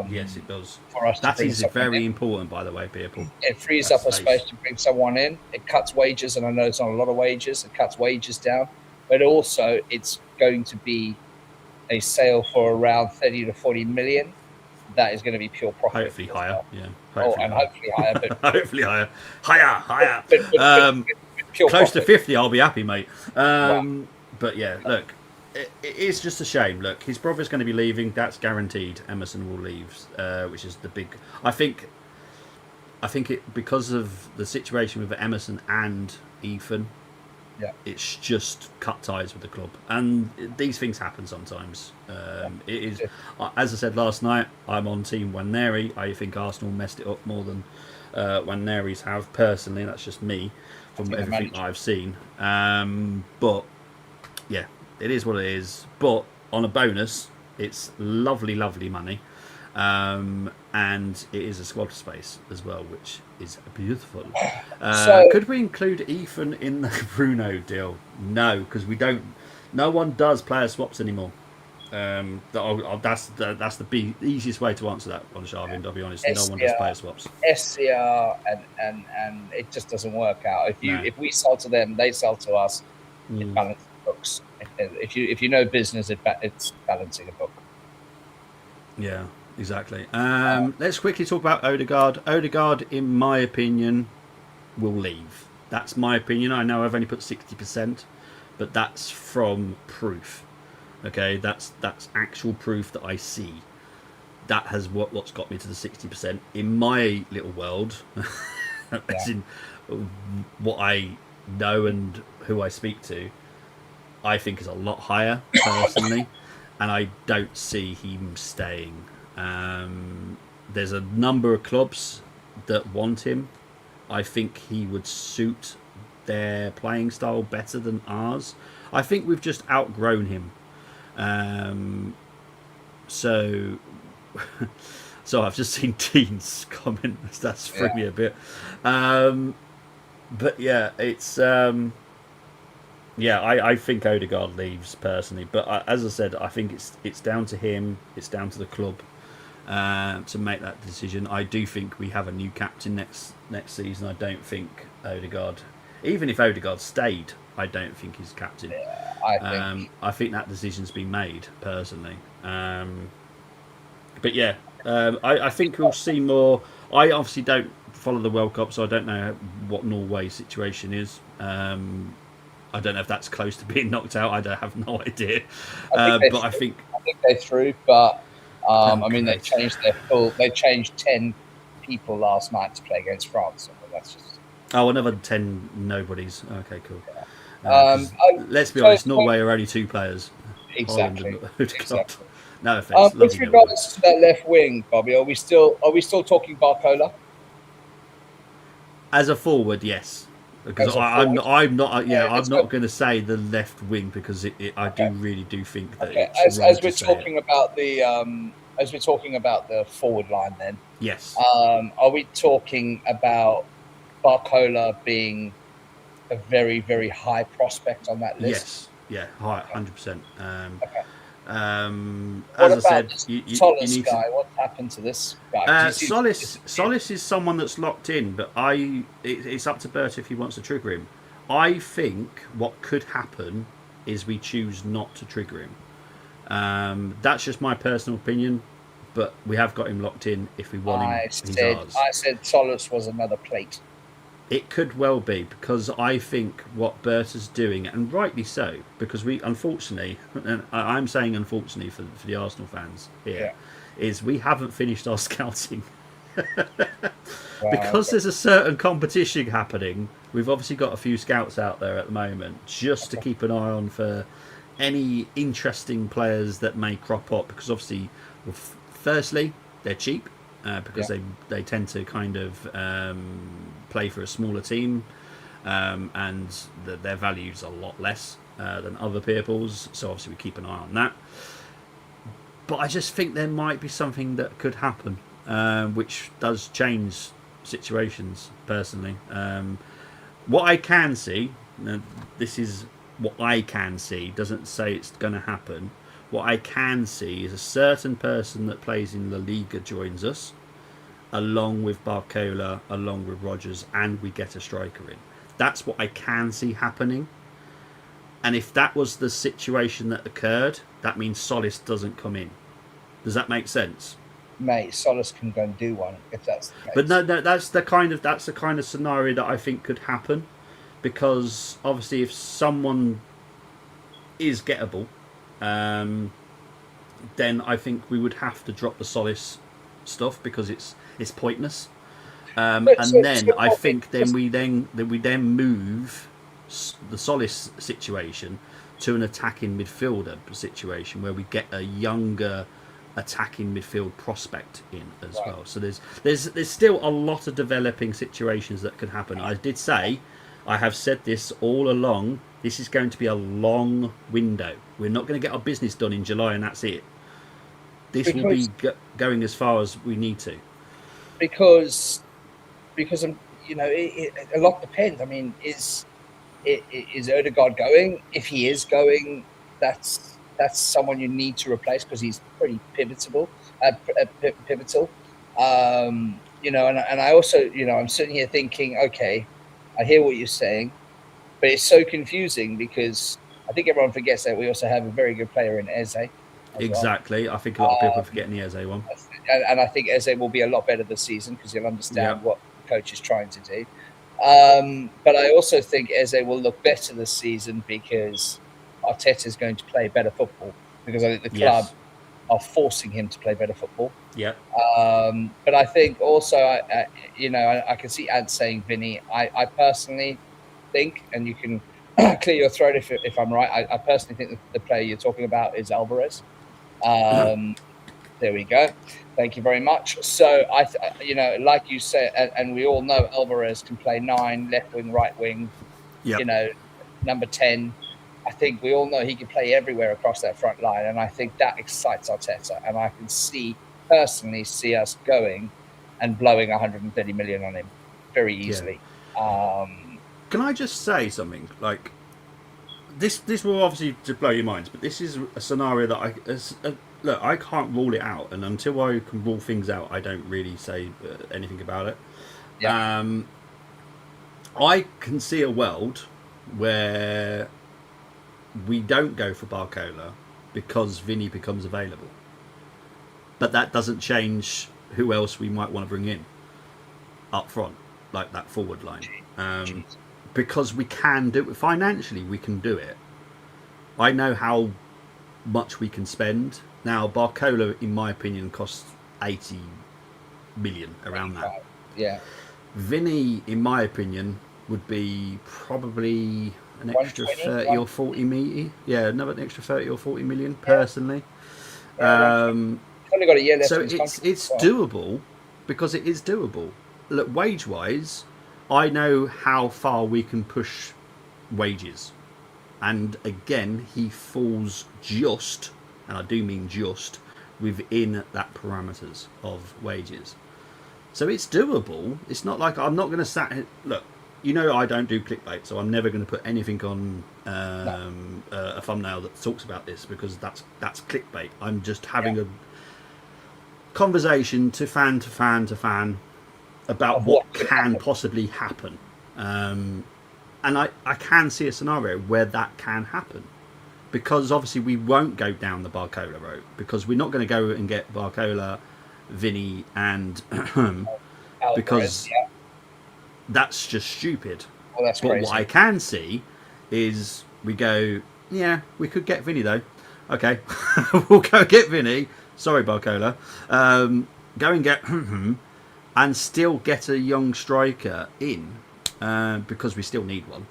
Yes, it does. For us, that is very important, by the way, people. It frees up a space to bring someone in. It cuts wages, and I know it's not a lot of wages. It cuts wages down, but also it's going to be a sale for around 30 to 40 million. That is going to be pure profit. Hopefully higher, yeah. Hopefully higher. But hopefully higher. But close to 50, I'll be happy, mate. But yeah, look. It is just a shame. Look, his brother's going to be leaving. That's guaranteed. Emerson will leave, which is the big. I think it because of the situation with Emerson and Ethan. Yeah, it's just cut ties with the club, and these things happen sometimes. It is, as I said last night, I'm on Team Nwaneri. I think Arsenal messed it up more than Nwaneri's have. Personally, that's just me from everything that I've seen. But yeah. It is what it is, but on a bonus, it's lovely, lovely money, and it is a squad space as well, which is beautiful. Could we include Ethan in the Bruno deal? No, because we don't. No one does player swaps anymore. That's the easiest way to answer that one, Sharvin. I'll be honest. No one does player swaps. SCR and it just doesn't work out. If we sell to them, they sell to us. It balances books. If you know business, it's balancing a book. Yeah, exactly. Let's quickly talk about Odegaard. Odegaard, in my opinion, will leave. That's my opinion. I know I've only put 60%, but that's from proof. Okay, that's actual proof that I see. That has what's got me to the 60% in my little world. As in what I know and who I speak to. I think is a lot higher personally, and I don't see him staying. There's a number of clubs that want him. I think he would suit their playing style better than ours. I think we've just outgrown him. So I've just seen Dean's comment. That's threw me a bit. But yeah, it's. I think Odegaard leaves personally, but as I said, I think it's down to him, it's down to the club to make that decision. I do think we have a new captain next season. I don't think Odegaard, even if Odegaard stayed, I don't think he's captain. Yeah, I think that decision's been made personally. But yeah, I think we'll see more. I obviously don't follow the World Cup, so I don't know what Norway's situation is. I don't know if that's close to being knocked out. I have no idea. I think they're through. But they changed They changed 10 people last night to play against France. So that's just. Oh, another 10 nobodies. Okay, cool. Let's be honest. Norway are only 2 players. Exactly. No offense. With regards to that left wing, Bobby, are we still talking Barcola? As a forward, yes. Because I'm not going to say the left wing because I really do think that as we're talking about the forward line, then yes, are we talking about Barcola being a very, very high prospect on that list. Yes, yeah, high, 100%. Okay. What As I about said, this you Solace need to. guy? What's happened to this guy? Because he seems to have disappeared. Solis is someone that's locked in, but it's up to Bert if he wants to trigger him. I think what could happen is we choose not to trigger him. That's just my personal opinion, but we have got him locked in. If we want him, he's ours. I said Solace was another plate. It could well be, because I think what Berta's doing, and rightly so, because we unfortunately, and I'm saying unfortunately for the Arsenal fans here, is we haven't finished our scouting. Because there's a certain competition happening. We've obviously got a few scouts out there at the moment, just to keep an eye on for any interesting players that may crop up. Because obviously, well, firstly, they're cheap, because they tend to kind of play for a smaller team, and their value's a lot less than other people's. So obviously, we keep an eye on that. But I just think there might be something that could happen, which does change situations personally. What I can see, this is what I can see, doesn't say it's going to happen. What I can see is a certain person that plays in La Liga joins us, along with Barcola, along with Rodgers, and we get a striker in. That's what I can see happening. And if that was the situation that occurred, that means Solis doesn't come in. Does that make sense? Mate, Solis can go and do one if that's the case. But no, that's the kind of scenario that I think could happen, because obviously if someone is gettable, then I think we would have to drop the Solis stuff, because it's pointless. And then I think we then move the Solis situation to an attacking midfielder situation where we get a younger attacking midfield prospect in as well. So there's still a lot of developing situations that could happen. I did say, I have said this all along, this is going to be a long window. We're not going to get our business done in July and that's it. This will be going as far as we need to. Because you know, a lot depends. I mean, is Odegaard going? If he is going, that's someone you need to replace, because he's pretty pivotal. You know, and I also, you know, I'm sitting here thinking, okay, I hear what you're saying, but it's so confusing because I think everyone forgets that we also have a very good player in Eze. Exactly. Well. I think a lot of people are forgetting the Eze one. And I think Eze will be a lot better this season because he'll understand what the coach is trying to do. But I also think Eze will look better this season because Arteta is going to play better football, because I think the club are forcing him to play better football. Yeah. But I think also, you know, I can see Ant saying Vinny. I personally think, and you can clear your throat if I'm right, I personally think that the player you're talking about is Alvarez. There we go. Thank you very much. So you know, like you said, and we all know Alvarez can play 9, left wing, right wing. Yep. You know, number 10. I think we all know he can play everywhere across that front line, and I think that excites Arteta. And I can personally see us going and blowing 130 million on him very easily. Yeah. Can I just say something? Like this will obviously just blow your minds, but this is a scenario that look, I can't rule it out, and until I can rule things out, I don't really say anything about it. Yeah. I can see a world where we don't go for Barcola because Vinny becomes available, but that doesn't change who else we might want to bring in up front, like that forward line, because we can do it financially. We can do it. I know how much we can spend. Now, Barcola, in my opinion, costs 80 million, around that. Yeah. Vinny, in my opinion, would be probably an extra 30 or 40 million. Yeah, another extra 30 or 40 million, personally. Yeah, only got a year left. So it's doable, because it is doable. Look, wage-wise, I know how far we can push wages. And again, he falls just, and I do mean just, within that parameters of wages. So it's doable. It's not like I'm not going to look. You know, I don't do clickbait, so I'm never going to put anything on a thumbnail that talks about this, because that's clickbait. I'm just having a conversation to fan about what can possibly happen, and I can see a scenario where that can happen, because obviously we won't go down the Barcola route, because we're not going to go and get Barcola, Vinny, and because that's just stupid. Well, that's but crazy. What I can see is we go, yeah, we could get Vinny though. Okay, we'll go get Vinny. Sorry, Barcola. Go and get and still get a young striker in, because we still need one.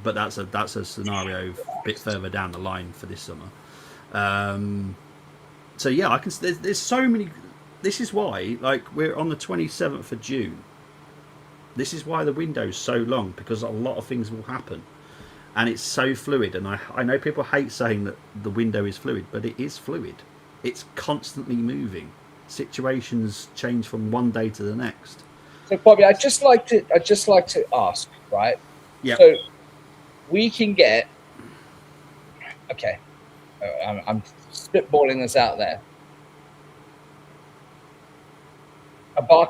But that's a scenario a bit further down the line for this summer. So yeah, I can. There's so many. This is why, like, we're on the 27th of June. This is why the window's so long, because a lot of things will happen, and it's so fluid. And I know people hate saying that the window is fluid, but it is fluid. It's constantly moving. Situations change from one day to the next. So Bobby, I'd just like to ask, right? Yeah. So we can get. Okay, I'm spitballing this out there. We're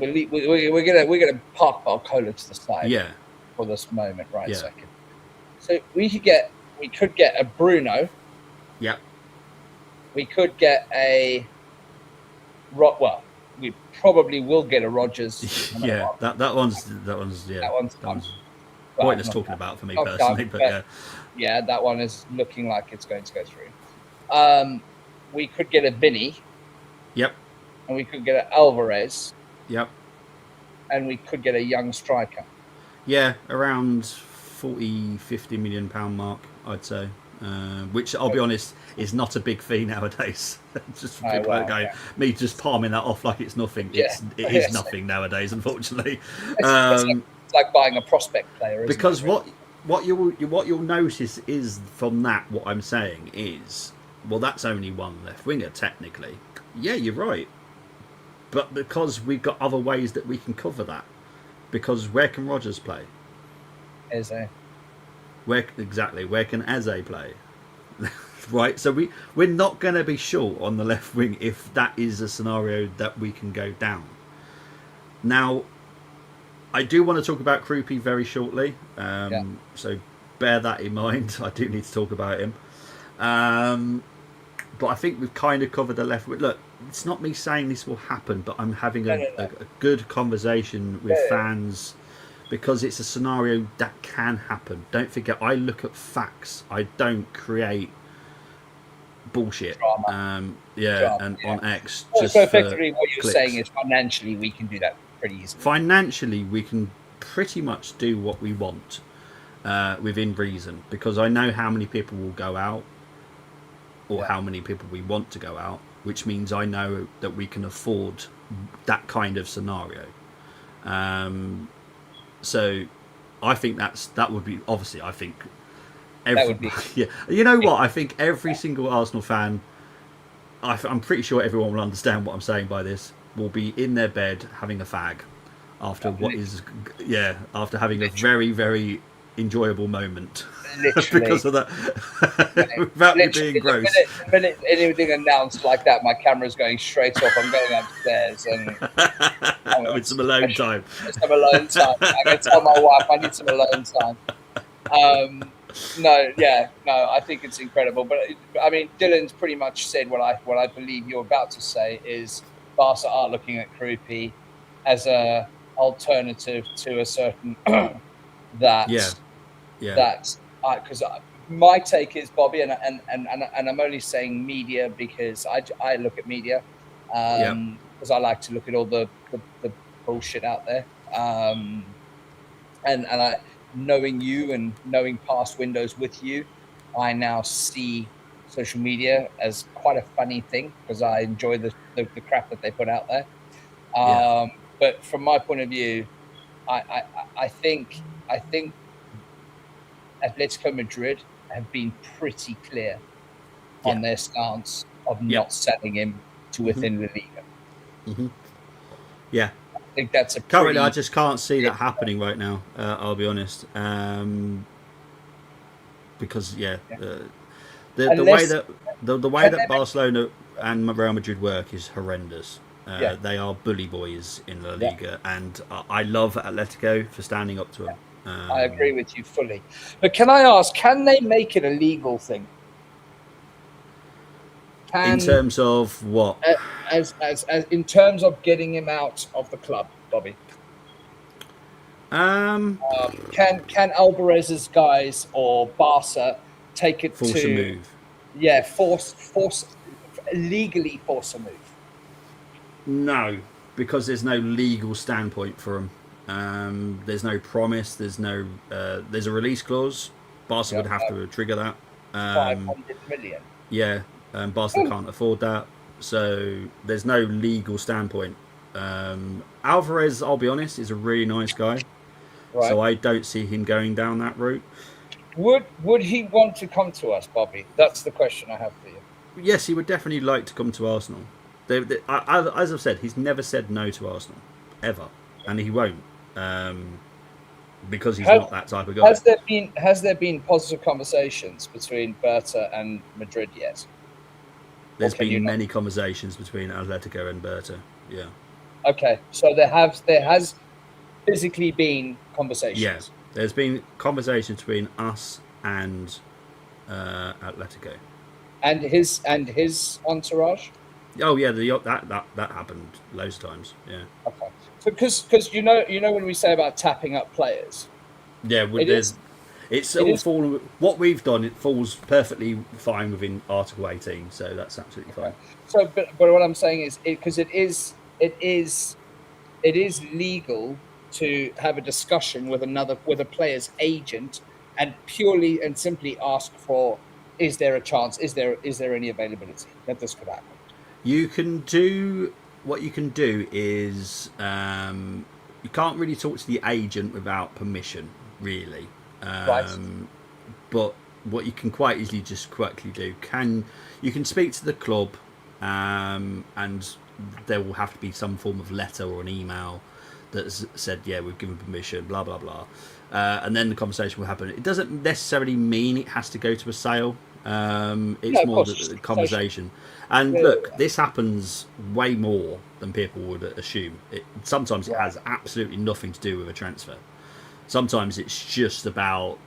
gonna park Barcola to the side for this moment, right? Yeah. Second. So we could get a Bruno. Yeah. We could get a well, we probably will get a Rogers. Yeah, that one's pointless talking about for me personally, but yeah, that one is looking like it's going to go through. We could get a Vinny. Yep. And we could get an Alvarez. Yep. And we could get a young striker. Yeah, around 40-50 million pound mark, I'd say. Which, I'll be honest, is not a big fee nowadays. Just for people going, me just palming that off like it's nothing. It is nothing nowadays, unfortunately. It's like buying a prospect player, isn't because it? what you'll notice is from that, what I'm saying is, well, that's only one left winger technically. Yeah, you're right. But because we've got other ways that we can cover that. Because where can Rodgers play? Eze. Where can Eze play? Right, so we're not going to be short on the left wing if that is a scenario that we can go down. Now, I do want to talk about Krupi very shortly, so bear that in mind. I do need to talk about him. But I think we've kind of covered the left wing. Look, it's not me saying this will happen, but I'm having a good conversation with fans, because it's a scenario that can happen. Don't forget, I look at facts. I don't create bullshit. Drama. And on X. So effectively, what you're saying is financially we can do that pretty easily. Financially, we can pretty much do what we want within reason, because I know how many people will go out, or how many people we want to go out, which means I know that we can afford that kind of scenario. So I think that would be, obviously, I think yeah. You know what? I think every single Arsenal fan, I'm pretty sure everyone will understand what I'm saying by this, will be in their bed having a fag after after having a very, very enjoyable moment. Because of that. Without me being gross. The minute anything announced like that, my camera's going straight off. I'm going upstairs and with some alone time. Some alone time. I can tell my wife I need some alone time. I think it's incredible. But I mean, Dylan's pretty much said what I believe you're about to say is Barca are looking at Krupi as a alternative to a certain that because my take is, Bobby, and I'm only saying media because I look at media because I like to look at all the bullshit out there, and I, knowing you and knowing past windows with you, I now see social media as quite a funny thing because I enjoy the crap that they put out there. But from my point of view, I think Atletico Madrid have been pretty clear on their stance of not selling him to within La Liga. Yeah. I think that's a currently I just can't see that happening right now. I'll be honest, because the way unless that the way can that they Barcelona and Real Madrid work is horrendous. yeah They are bully boys in La yeah Liga, and I love Atletico for standing up to them. I agree with you fully. But can I ask, can they make it a legal thing? In Can terms of what? as in terms of getting him out of the club, Bobby? Um, Can Alvarez's guys or Barca take it Force a to move. force legally force a move? No, because there's no legal standpoint for them. There's no promise. There's a release clause. Barca would Yep, have to trigger that. five Um, hundred million. yeah, Barca can't afford that. So there's no legal standpoint. Alvarez, I'll be honest, is a really nice guy. Right. So I don't see him going down that route. Would he want to come to us, Bobby? That's the question I have for you. Yes, he would definitely like to come to Arsenal. As I've said, he's never said no to Arsenal, ever, and he won't, because he's not that type of guy. Has there been positive conversations between Berta and Madrid yet? There's been many conversations between Atletico and Berta. Yeah. Okay, so there has physically been conversations. Yeah, there's been conversations between us and Atletico. And his entourage. Oh yeah, that happened loads of times. Yeah. Okay. Because you know when we say about tapping up players. Yeah, it's all fallen. What we've done, it falls perfectly fine within Article 18, so that's absolutely fine. So, but what I'm saying is, because it is legal to have a discussion with a player's agent and purely and simply ask for, is there a chance? Is there any availability that this could happen? What you can do is you can't really talk to the agent without permission, really. Right. But what you can quite easily just quickly do, you can speak to the club, and there will have to be some form of letter or an email that's said, yeah, we've given permission, blah blah blah, and then the conversation will happen. It doesn't necessarily mean it has to go to a sale. It's more the conversation. And look, this happens way more than people would assume. Sometimes it has absolutely nothing to do with a transfer. Sometimes it's just about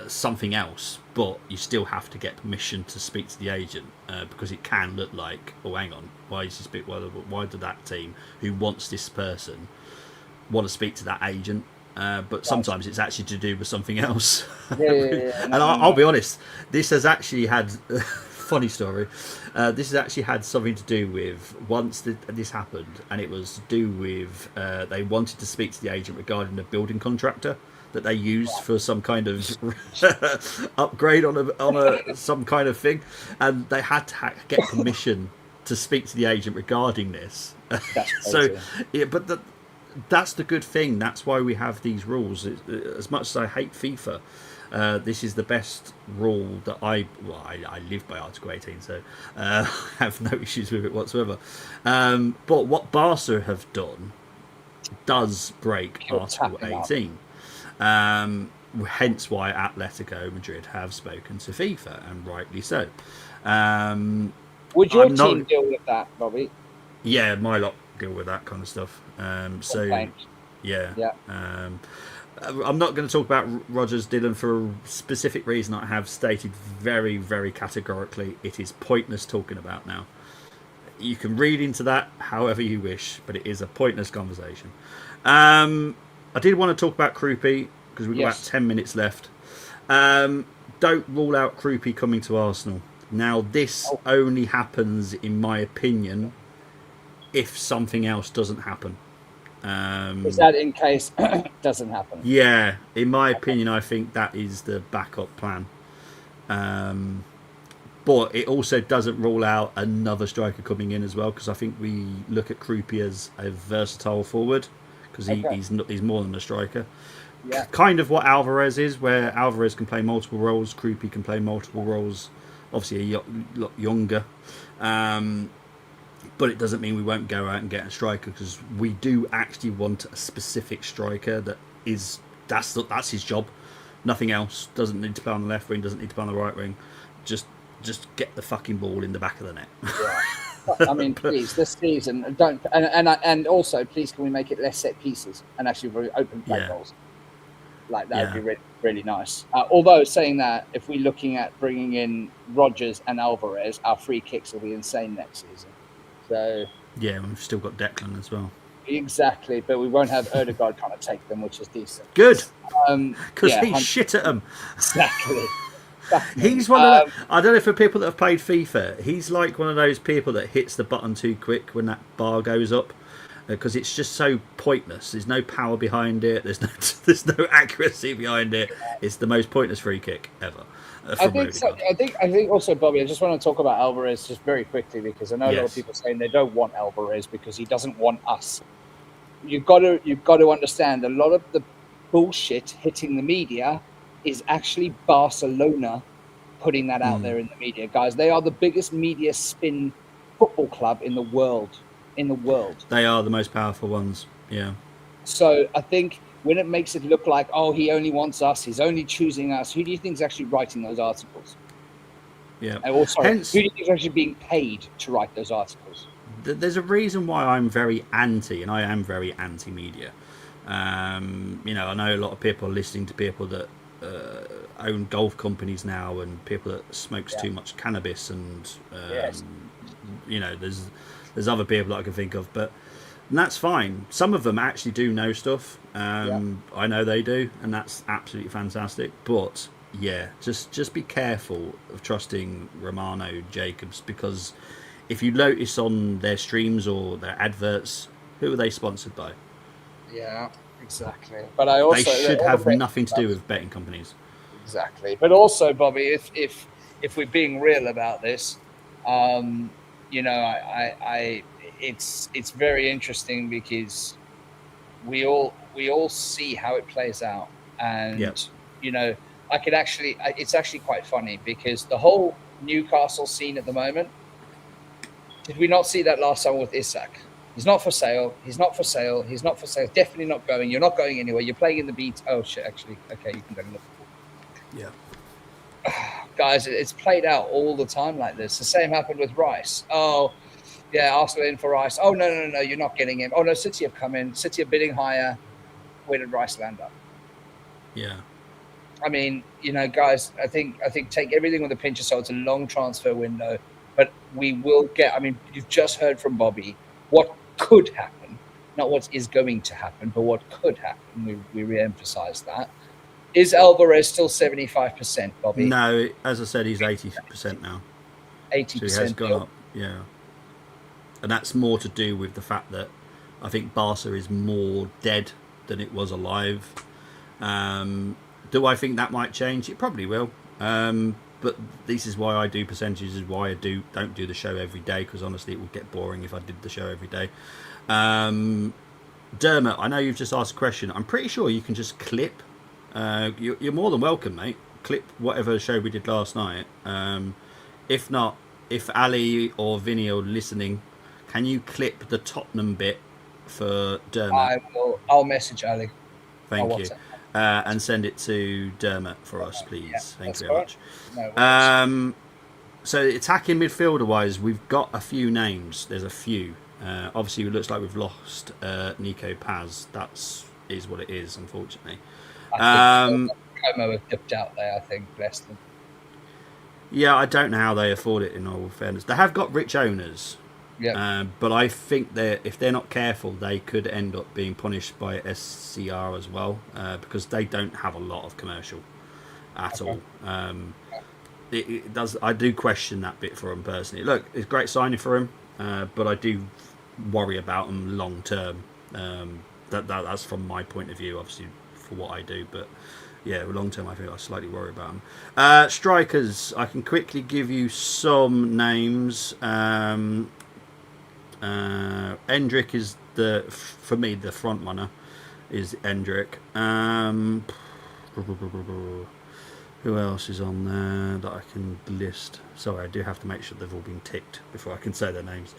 something else, but you still have to get permission to speak to the agent, because it can look like, oh, hang on, why did that team who wants this person want to speak to that agent? But sometimes it's actually to do with something else. And I'll be honest, this has actually had funny story. This has actually had something to do with once this happened, and it was to do with they wanted to speak to the agent regarding a building contractor that they used for some kind of upgrade on some kind of thing, and they had to get permission to speak to the agent regarding this. So, yeah, but that's the good thing. That's why we have these rules. As much as I hate FIFA, this is the best rule that I live by Article 18, so I have no issues with it whatsoever. But what Barca have done does break Article 18. Hence why Atletico Madrid have spoken to FIFA, and rightly so. Would your team deal with that, Bobby? Yeah, my lot deal with that kind of stuff. Yeah. I'm not going to talk about Rogers Dillon for a specific reason I have stated very, very categorically. It is pointless talking about now. You can read into that however you wish, but it is a pointless conversation. I did want to talk about Krupi because we've got about 10 minutes left. Don't rule out Krupi coming to Arsenal. Now, this only happens, in my opinion, if something else doesn't happen. Is that in case it doesn't happen? Yeah, in my opinion, I think that is the backup plan. But it also doesn't rule out another striker coming in as well, because I think we look at Krupi as a versatile forward, because he's more than a striker. Yeah. Kind of what Alvarez is, where Alvarez can play multiple roles, Krupi can play multiple roles. Obviously a lot younger. But it doesn't mean we won't go out and get a striker, because we do actually want a specific striker that's his job. Nothing else. Doesn't need to play on the left wing. Doesn't need to play on the right wing. Just get the fucking ball in the back of the net. Yeah. I mean, please, this season, don't and also, please, can we make it less set pieces and actually very open play goals? Like that would be really, really nice. Although saying that, if we're looking at bringing in Rodgers and Alvarez, our free kicks will be insane next season. So yeah, we've still got Declan as well. Exactly, but we won't have Odegaard kind of take them, which is decent. Good, because he's shit at them. Exactly. He's one of the, I don't know, for people that have played FIFA, he's like one of those people that hits the button too quick when that bar goes up, because it's just so pointless. There's no power behind it. There's no accuracy behind it. It's the most pointless free kick ever. I think also, Bobby, I just want to talk about Alvarez just very quickly, because I know a lot of people saying they don't want Alvarez because he doesn't want us. You've got to understand, a lot of the bullshit hitting the media is actually Barcelona putting that out there in the media. Guys, they are the biggest media spin football club in the world. They are the most powerful ones, yeah. So I think when it makes it look like, oh, he only wants us, he's only choosing us, who do you think is actually writing those articles? Yeah. Who do you think is actually being paid to write those articles? There's a reason why I'm very anti, and I am very anti-media. I know a lot of people are listening to people that own golf companies now, and people that smokes too much cannabis, and there's other people that I can think of, but that's fine. Some of them actually do know stuff. I know they do, and that's absolutely fantastic. But just be careful of trusting Romano Jacobs, because if you notice on their streams or their adverts, who are they sponsored by? Yeah, exactly. But they should have nothing to do with betting companies. Exactly. But also, Bobby, if we're being real about this, it's very interesting, because we all see how it plays out, and it's actually quite funny, because the whole Newcastle scene at the moment, did we not see that last summer with Isak? He's not for sale. He's not for sale. He's not for sale. Definitely not going. You're not going anywhere. You're playing in the beat. Oh shit! Actually, okay, you can go to Liverpool. Yeah. Guys, it's played out all the time like this. The same happened with Rice. Oh, yeah, Arsenal in for Rice. Oh, no, you're not getting him. Oh, no, City have come in. City are bidding higher. Where did Rice land up? Yeah. I mean, guys, I think take everything with a pinch of salt. It's a long transfer window, but we will get, you've just heard from Bobby what could happen, not what is going to happen, but what could happen. We re-emphasize that. Is Alvarez still 75%, Bobby? No, as I said, he's 80% now. 80%. So he has gone up, yeah. And that's more to do with the fact that I think Barca is more dead than it was alive. Do I think that might change? It probably will. But this is why I do percentages, is why I don't do the show every day, because honestly it would get boring if I did the show every day. Dermot, I know you've just asked a question. I'm pretty sure you can just clip. You're more than welcome, mate. Clip whatever show we did last night. If not, if Ali or Vinny are listening, can you clip the Tottenham bit for Dermot? I will. I'll message Ali. Thank you. And send it to Dermot for us, please. Yeah, thank you very much. No, so attacking midfielder wise, we've got a few names. There's a few. Obviously, it looks like we've lost Nico Paz. Is what it is, unfortunately. I think Como have dipped out there, I think, bless them. Yeah, I don't know how they afford it, in all fairness. They have got rich owners. Yeah. But I think that if they're not careful, they could end up being punished by SCR as well, because they don't have a lot of commercial at all. It does. I do question that bit for him personally. Look, it's a great signing for him, but I do worry about him long term. That's from my point of view, obviously, for what I do, but yeah, long term, I think I slightly worry about him. Strikers, I can quickly give you some names. Endrick is for me the front runner is Endrick. Who else is on there that I can list? Sorry, I do have to make sure they've all been ticked before I can say their names.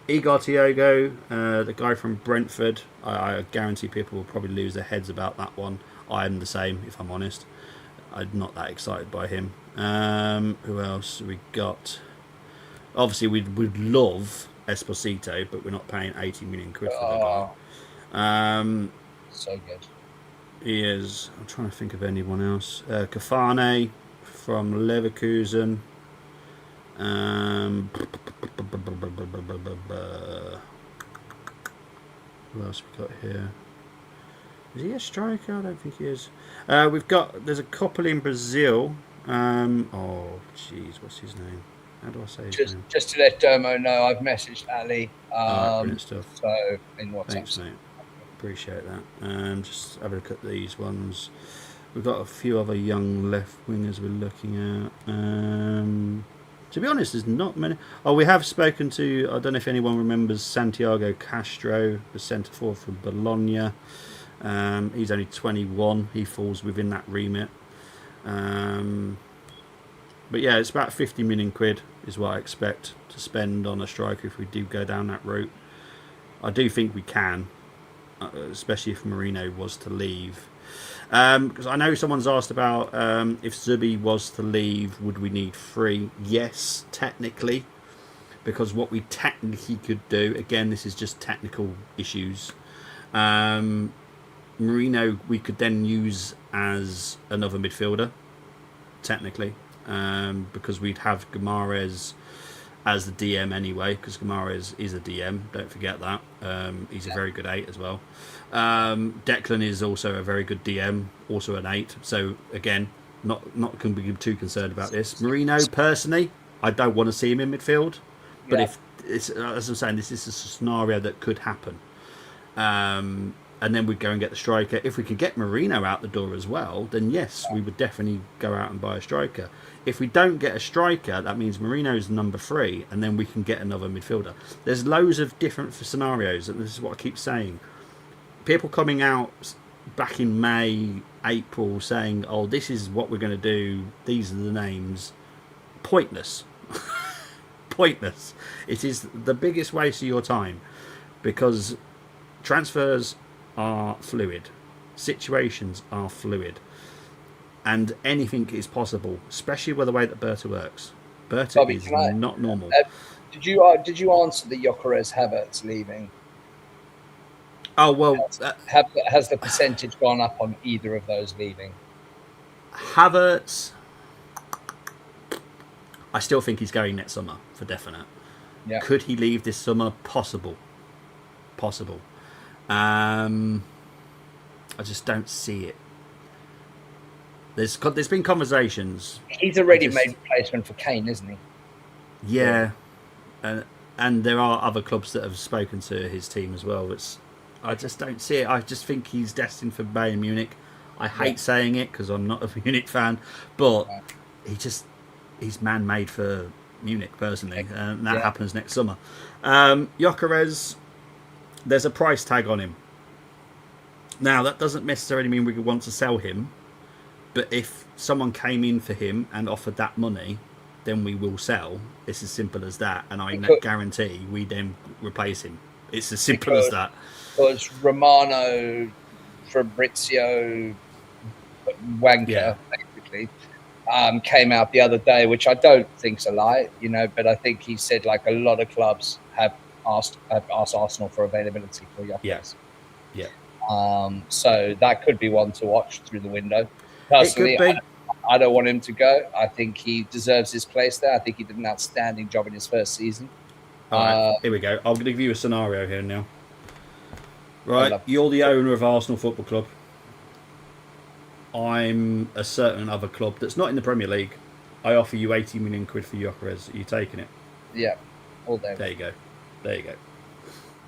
Igor Tiogo, the guy from Brentford. I guarantee people will probably lose their heads about that one. I'm the same, if I'm honest. I'm not that excited by him. Who else we got? Obviously, we'd love Esposito, but we're not paying 80 million quid for the guy. So good. He is. I'm trying to think of anyone else. Kafane from Leverkusen. Who else we got here? Is he a striker? I don't think he is. There's a couple in Brazil. Oh, jeez, what's his name? How do I say his name? Just to let Dermo know, I've messaged Ali. Brilliant stuff. So in WhatsApp. Thanks, mate. Appreciate that. Just have a look at these ones. We've got a few other young left wingers we're looking at. To be honest, there's not many. Oh, we have spoken to, I don't know if anyone remembers Santiago Castro, the centre forward from Bologna. He's only 21. He falls within that remit. But yeah, it's about 50 million quid is what I expect to spend on a striker if we do go down that route. I do think we can, especially if Marino was to leave. Because I know someone's asked about if Zubi was to leave, would we need 3? Yes, technically, because what we technically could do, again, this is just technical issues. Marino, we could then use as another midfielder, technically, because we'd have Guimaraes as the DM anyway, because Guimaraes is a DM, don't forget that. He's a very good 8 as well. Declan is also a very good DM, also an 8. So again, not going to be too concerned about this. Marino, personally, I don't want to see him in midfield, but if it's, as I'm saying, this is a scenario that could happen. And then we'd go and get the striker. If we could get Marino out the door as well, then yes, we would definitely go out and buy a striker. If we don't get a striker, that means Marino's number 3, and then we can get another midfielder. There's loads of different scenarios, and this is what I keep saying. People coming out back in May, April, saying, oh, this is what we're going to do, these are the names. Pointless. Pointless. It is the biggest waste of your time, because transfers are fluid, situations are fluid, and anything is possible, especially with the way that Berta works. Berta is not normal. Did you answer the Gyökeres Havertz leaving? Oh well, has the percentage gone up on either of those leaving? Havertz, I still think he's going next summer for definite. Yeah. Could he leave this summer? Possible. I just don't see it. There's been conversations. He's a ready-made replacement for Kane, isn't he? Yeah, and there are other clubs that have spoken to his team as well. I just don't see it. I just think he's destined for Bayern Munich. I hate saying it because I'm not a Munich fan, but he's man-made for Munich personally, and that happens next summer. Gyökeres, there's a price tag on him. Now, that doesn't necessarily mean we want to sell him, but if someone came in for him and offered that money, then we will sell. It's as simple as that, and I guarantee we then replace him. It's as simple as that. Because Romano, Fabrizio, Wanker, basically, came out the other day, which I don't think's a lie, but I think he said like a lot of clubs have asked Arsenal for availability for Gyökeres. Yeah. So that could be one to watch through the window. Personally, I don't want him to go. I think he deserves his place there. I think he did an outstanding job in his first season. All right, here we go. I'll give you a scenario here now. Right, you're the owner of Arsenal Football Club. I'm a certain other club that's not in the Premier League. I offer you 80 million quid for Gyökeres. Are you taking it? Yeah, all day. There you go.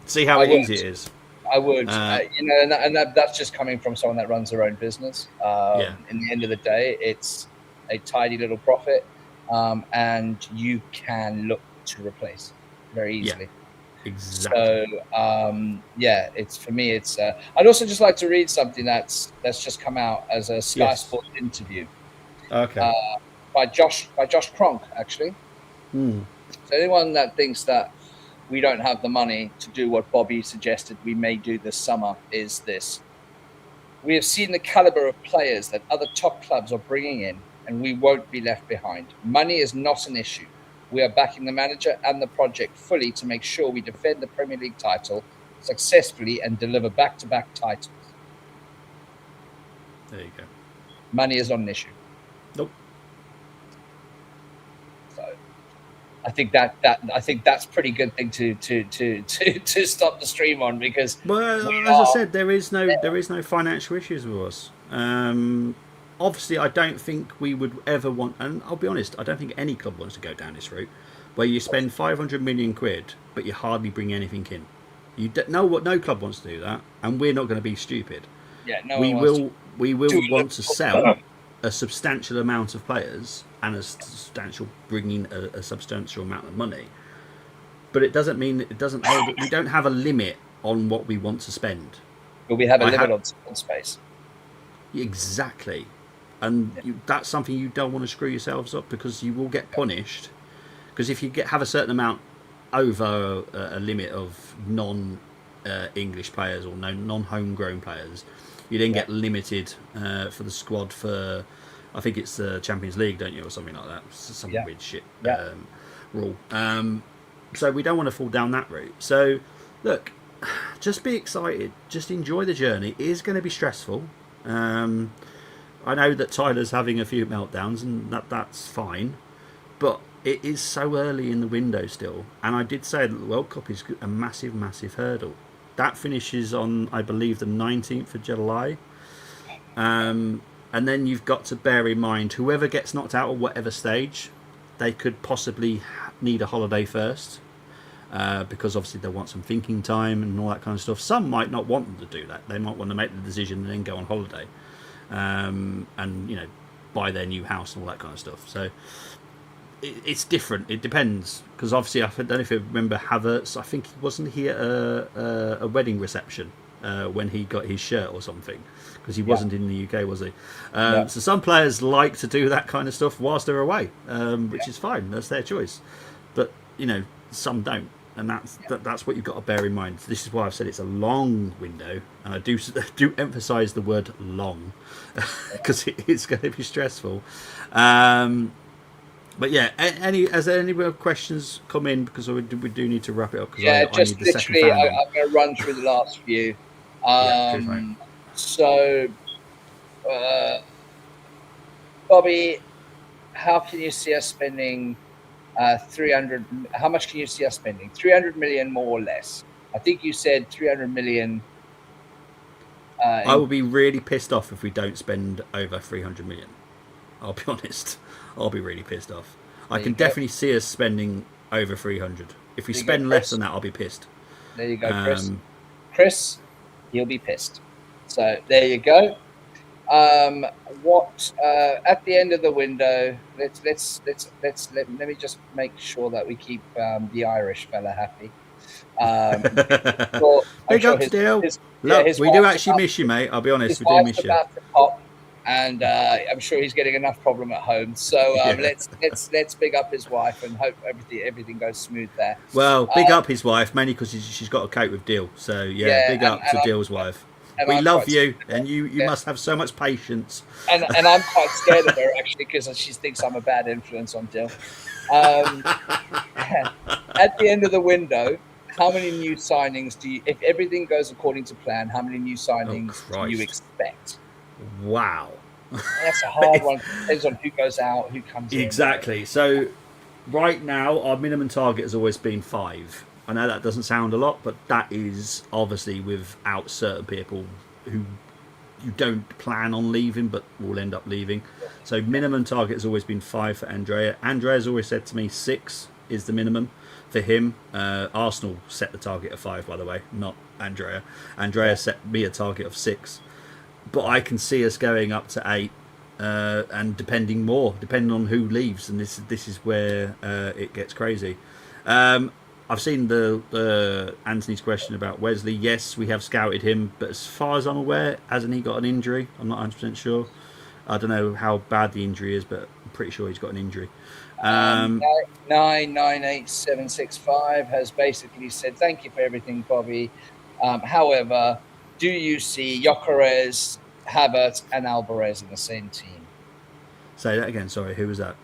See how easy it is. I would, and that's just coming from someone that runs their own business. In the end of the day, it's a tidy little profit, and you can look to replace very easily. Exactly. So yeah, it's for me. It's. I'd also just like to read something that's just come out as a Sky Yes. Sports interview Okay. uh, by Josh Cronk, actually. Hmm. So anyone that thinks that we don't have the money to do what Bobby suggested we may do this summer is this: we have seen the caliber of players that other top clubs are bringing in, and we won't be left behind. Money is not an issue. We are backing the manager and the project fully to make sure we defend the Premier League title successfully and deliver back-to-back titles. There you go. Money is not an issue. Nope. So I think that's pretty good thing to stop the stream on, because we Well, as I are. said, there is no financial issues with us. Obviously, I don't think we would ever want, and I'll be honest, I don't think any club wants to go down this route, where you spend 500 million quid, but you hardly bring anything in. You know what? No club wants to do that, and we're not going to be stupid. Yeah, no We one wants to will do want to sell it. a substantial amount of players and bringing a substantial amount of money. But it doesn't mean it doesn't hold. We don't have a limit on what we want to spend. But we have a I limit have on space. exactly, and that's something you don't want to screw yourselves up, because you will get punished. Because if you have a certain amount over a limit of non English players or non homegrown players, you then get limited for the squad for, I think it's the Champions League, don't you, or something like that? Some weird shit rule. So we don't want to fall down that route. So look, just be excited. Just enjoy the journey. It is going to be stressful. I know that Tyler's having a few meltdowns, and that's fine. But it is so early in the window still. And I did say that the World Cup is a massive, massive hurdle. That finishes on, I believe, the 19th of July. And then you've got to bear in mind, whoever gets knocked out at whatever stage, they could possibly need a holiday first. Because obviously they want some thinking time and all that kind of stuff. Some might not want them to do that. They might want to make the decision and then go on holiday. And, buy their new house and all that kind of stuff. So it's different. It depends, because obviously I don't know if you remember Havertz. I think wasn't he at a wedding reception when he got his shirt or something, because he wasn't in the UK, was he? So some players like to do that kind of stuff whilst they're away, which is fine. That's their choice. But some don't, and that's what you've got to bear in mind. This is why I've said it's a long window, and I do emphasise the word long, because it's going to be stressful. But yeah, has there any real questions come in? Because we do need to wrap it up. Yeah, I need the literally, second fan I'm going to run through the last few. So, Bobby, how can you see us spending 300? How much can you see us spending? 300 million, more or less? I think you said 300 million. I will be really pissed off if we don't spend over 300 million. I'll be honest. I'll be really pissed off. I can definitely see us spending over 300. If we spend less than that, I'll be pissed. There you go, Chris. Chris, you'll be pissed. So there you go. What at the end of the window? Let me just make sure that we keep the Irish fella happy. Big up, Steele. Look, we do actually miss you, mate. I'll be honest, we do miss you. And I'm sure he's getting enough problem at home. So let's big up his wife and hope everything goes smooth there. Well, big up his wife, mainly because she's got to cope with Dill. So big up to Dill's wife. We love you, and you must have so much patience. And I'm quite scared of her, actually, because she thinks I'm a bad influence on Dill. At the end of the window, how many new signings if everything goes according to plan, how many new signings do you expect? Wow. That's a hard one. Depends on who goes out, who comes in. Exactly. So right now, our minimum target has always been 5. I know that doesn't sound a lot, but that is obviously without certain people who you don't plan on leaving but will end up leaving. So minimum target has always been 5 for Andrea. Andrea's always said to me 6 is the minimum for him. Arsenal set the target of 5, by the way, not Andrea. Andrea set me a target of 6. But I can see us going up to 8, and depending on who leaves, and this is where it gets crazy. I've seen the Anthony's question about Wesley. Yes, we have scouted him, but as far as I'm aware, hasn't he got an injury? I'm not 100% sure. I don't know how bad the injury is, but I'm pretty sure he's got an injury. 998765 has basically said, thank you for everything, Bobby. However, do you see Gyökeres, Havertz, and Alvarez in the same team? Say that again. Sorry, who was that?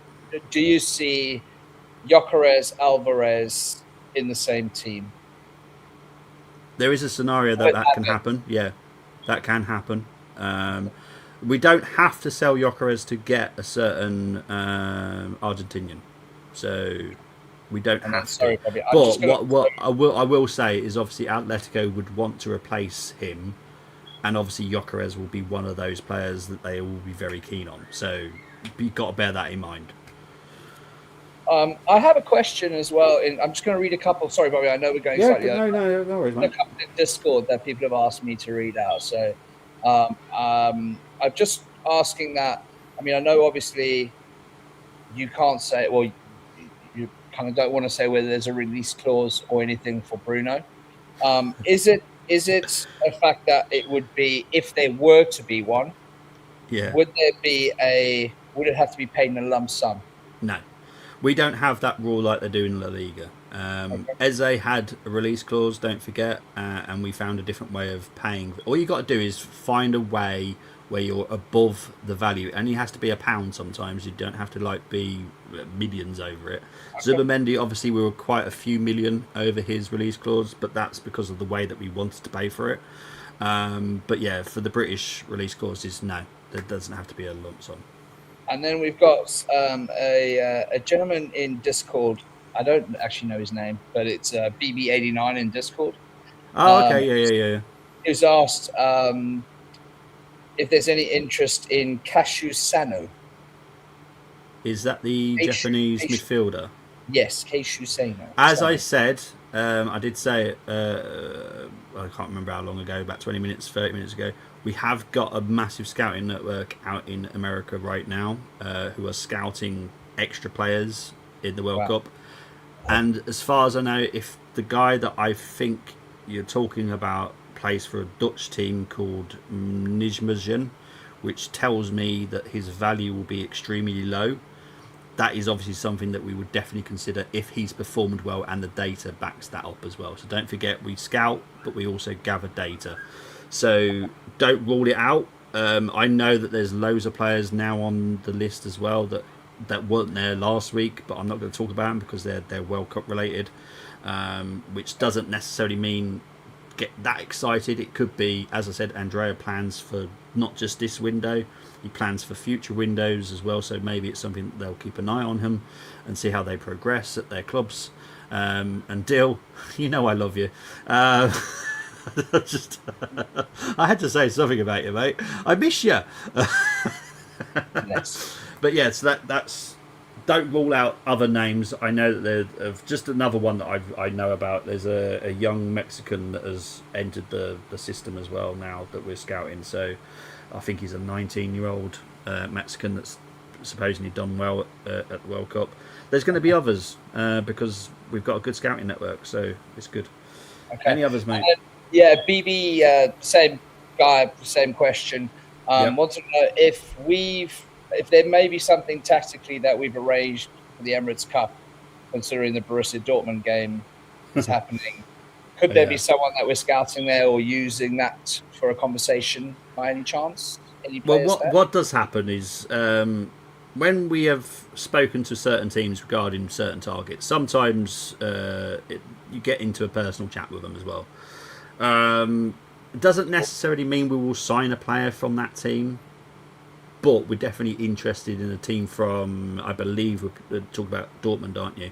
Do you see Gyökeres, Alvarez in the same team? There is a scenario that can happen. Yeah, that can happen. We don't have to sell Gyökeres to get a certain Argentinian, so we don't have to. But what I will say is obviously Atletico would want to replace him, and obviously Gyökeres will be one of those players that they will be very keen on. So you've got to bear that in mind. I have a question as well. I'm just going to read a couple. Sorry, Bobby, I know we're going slightly over. No worries, mate. A couple in Discord that people have asked me to read out. So I'm just asking that. I mean, I know obviously you can't say, well, you kind of don't want to say whether there's a release clause or anything for Bruno. Is it a fact that it would be, if there were to be one, would it have to be paid in a lump sum? No. We don't have that rule like they do in La Liga. Eze had a release clause, don't forget, and we found a different way of paying. All you got to do is find a way where you're above the value. It only has to be £1 sometimes. You don't have to be millions over it. Okay. Zubimendi, obviously, we were quite a few million over his release clause, but that's because of the way that we wanted to pay for it. But yeah, for the British release clauses, no, there doesn't have to be a lump sum. And then we've got a gentleman in Discord. I don't actually know his name, but it's BB89 in Discord. Oh, okay, yeah. Who's asked if there's any interest in Cashew Sano. Is that the Japanese midfielder? Yes, Cashew Sano. As I said, I did say it, I can't remember how long ago, about 20 minutes, 30 minutes ago. We have got a massive scouting network out in America right now who are scouting extra players in the World Cup. And as far as I know, if the guy that I think you're talking about plays for a Dutch team called Nijmegen, which tells me that his value will be extremely low, that is obviously something that we would definitely consider if he's performed well and the data backs that up as well. So don't forget, we scout, but we also gather data. So don't rule it out. I know that there's loads of players now on the list as well that weren't there last week, but I'm not going to talk about them because they're World Cup related, which doesn't necessarily mean get that excited. It could be, as I said, Andrea plans for not just this window, he plans for future windows as well, so maybe it's something that they'll keep an eye on him and see how they progress at their clubs. And Dill, you know I love you. Just I had to say something about you, mate. I miss you. Yes. But yeah, so that's, don't rule out other names. I know that there's just another one that I know about. There's a young Mexican that has entered the system as well now that we're scouting. So I think he's a 19-year-old Mexican that's supposedly done well at the World Cup. There's going to be others because we've got a good scouting network, so it's good. Okay. Any others, mate? Yeah, BB, same guy, same question. Wants to know if there may be something tactically that we've arranged for the Emirates Cup, considering the Borussia Dortmund game is happening. Could there be someone that we're scouting there or using that for a conversation by any chance? What does happen is when we have spoken to certain teams regarding certain targets, sometimes you get into a personal chat with them as well. It doesn't necessarily mean we will sign a player from that team, but we're definitely interested in a team from, I believe we're talking about Dortmund, aren't you?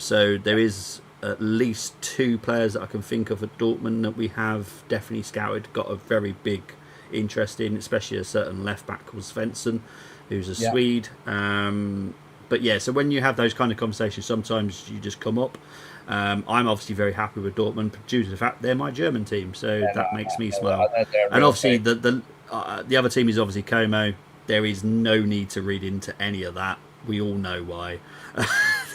So there is at least 2 players that I can think of at Dortmund that we have definitely scouted, got a very big interest in, especially a certain left back called Svensson, who's a Swede. But yeah, so when you have those kind of conversations, sometimes you just come up. I'm obviously very happy with Dortmund due to the fact they're my German team, so that makes me smile. And obviously the other team is obviously Como. There is no need to read into any of that. We all know why.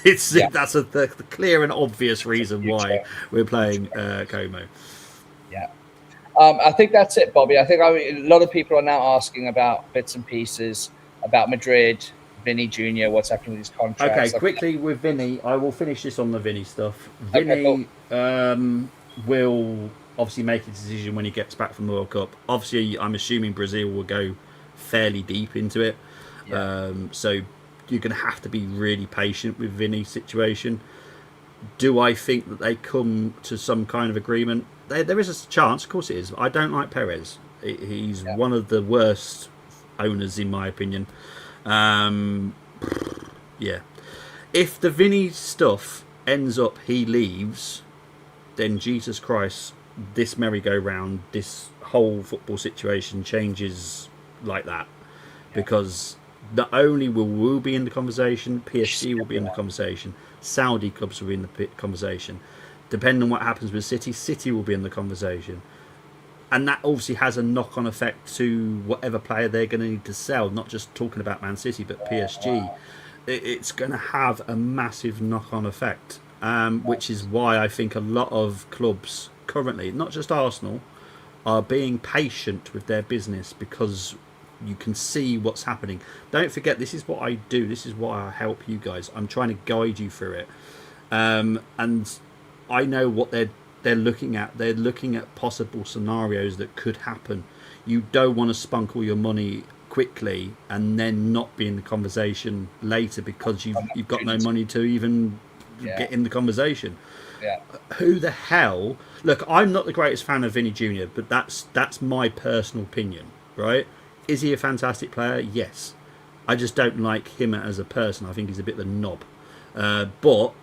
That's the clear and obvious reason why we're playing Como. Yeah. I think that's it, Bobby. I think a lot of people are now asking about bits and pieces about Madrid, Vinny Jr., what's happening with his contracts. Okay, quickly with Vinny, I will finish this on the Vinny stuff. Okay, Vinny will obviously make a decision when he gets back from the World Cup. Obviously, I'm assuming Brazil will go fairly deep into it. Yeah. So you're going to have to be really patient with Vinny's situation. Do I think that they come to some kind of agreement? There is a chance, of course it is. I don't like Perez. He's one of the worst owners, in my opinion. Yeah. If the Vinny stuff ends up he leaves, then Jesus Christ, this merry-go-round, this whole football situation changes like that. Because not only will we be in the conversation, PSG will be in the conversation, Saudi clubs will be in the conversation. Depending on what happens with City, City will be in the conversation. And that obviously has a knock-on effect to whatever player they're going to need to sell, not just talking about Man City, but PSG. It's going to have a massive knock-on effect, which is why I think a lot of clubs currently, not just Arsenal, are being patient with their business because you can see what's happening. Don't forget, this is what I do. This is why I help you guys. I'm trying to guide you through it. And I know what they're looking at. They're looking at possible scenarios that could happen. You don't want to spunk all your money quickly and then not be in the conversation later because you've got no money to even get in the conversation. Yeah. Who the hell? Look, I'm not the greatest fan of Vinny Jr., but that's my personal opinion, right? Is he a fantastic player? Yes. I just don't like him as a person. I think he's a bit of a knob. But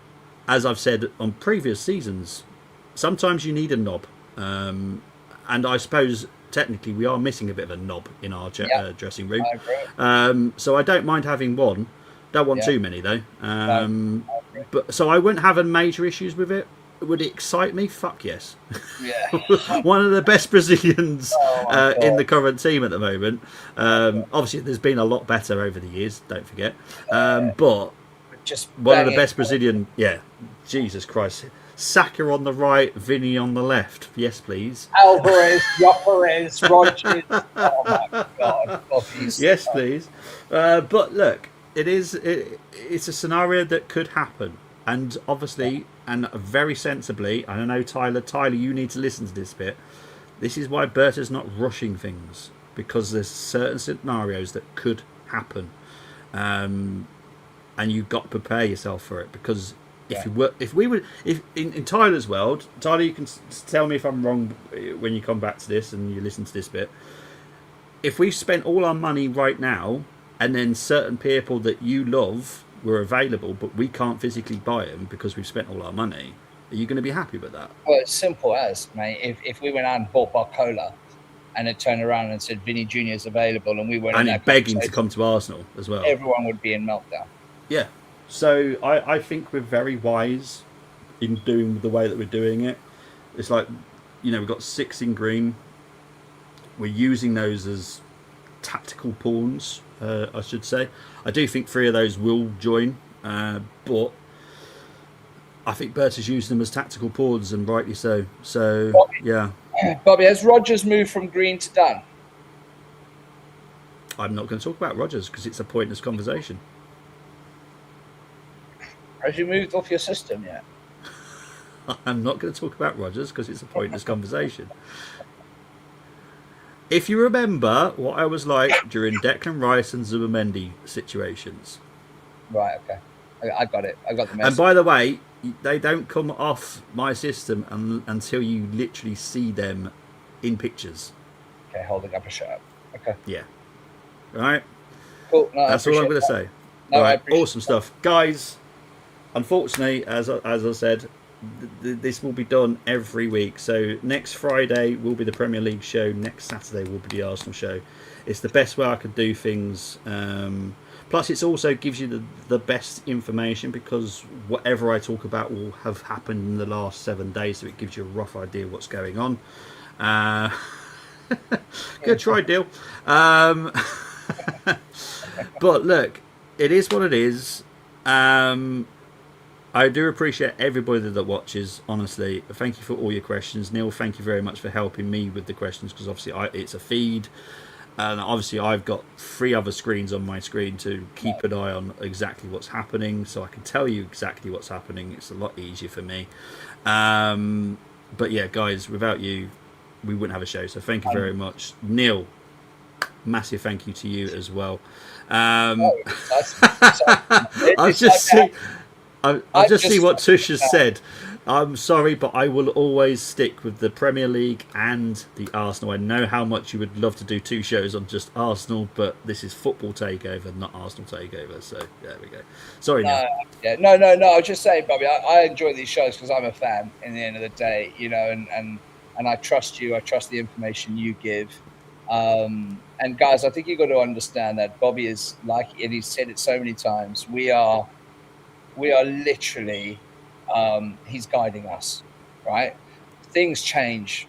as I've said on previous seasons, sometimes you need a knob. And I suppose technically we are missing a bit of a knob in our dressing room. I agree. So I don't mind having one. Don't want too many though. But so I wouldn't have major issues with it. Would it excite me? Fuck yes. Yeah. One of the best Brazilians in the current team at the moment. Obviously, there's been a lot better over the years. Don't forget. But just one of the best Brazilian. Yeah. Jesus Christ. Saka on the right, Vinny on the left. Yes, please. Alvarez, Perez, Rodgers. Oh my God. Yes, please. But look, it's a scenario that could happen. And obviously, and very sensibly, I don't know, Tyler, you need to listen to this bit. This is why Berta's not rushing things, because there's certain scenarios that could happen. And you've got to prepare yourself for it, because if in Tyler's world, Tyler, you can tell me if I'm wrong when you come back to this and you listen to this bit. If we spent all our money right now, and then certain people that you love were available, but we can't physically buy them because we've spent all our money, are you going to be happy with that? Well, it's simple as, mate. If we went out and bought Barcola, and it turned around and said Vinny Jr. is available, and we went and begging to come to Arsenal as well, everyone would be in meltdown. Yeah. So I think we're very wise in doing the way that we're doing it. It's like, we've got 6 in green. We're using those as tactical pawns, I should say. I do think 3 of those will join, but I think Berta's used them as tactical pawns, and rightly so. So, yeah. Bobby, has Rodgers moved from green to done? I'm not going to talk about Rodgers because it's a pointless conversation. Has you moved off your system yet? I'm not going to talk about Rodgers because it's a pointless conversation. If you remember what I was like during Declan Rice and Zubimendi situations. Right, okay. I got it. I got the message. And by the way, they don't come off my system until you literally see them in pictures. Okay, holding up a shirt. Okay. Yeah. All right. Cool. No, that's all I'm going to say. No, all right. Awesome stuff. Guys, unfortunately, as I said, this will be done every week. So next Friday will be the Premier League show. Next Saturday will be the Arsenal show. It's the best way I could do things. Plus, it also gives you the best information, because whatever I talk about will have happened in the last 7 days, so it gives you a rough idea of what's going on. Good try, Deal. But look, it is what it is. I do appreciate everybody that watches. Honestly, thank you for all your questions, Neil. Thank you very much for helping me with the questions, because obviously it's a feed, and obviously I've got 3 other screens on my screen to keep an eye on exactly what's happening, so I can tell you exactly what's happening. It's a lot easier for me. But yeah, guys, without you, we wouldn't have a show. So thank you very much, Neil. Massive thank you to you as well. I've just seen. I'll just see what Tush has said. I'm sorry, but I will always stick with the Premier League and the Arsenal. I know how much you would love to do 2 shows on just Arsenal, but this is Football Takeover, not Arsenal Takeover. So there we go. Sorry, no. No. I was just saying, Bobby, I enjoy these shows because I'm a fan. In the end of the day, you know, and I trust you. I trust the information you give. And guys, I think you've got to understand that Bobby is like, and he's said it so many times. We are literally, he's guiding us, right? Things change.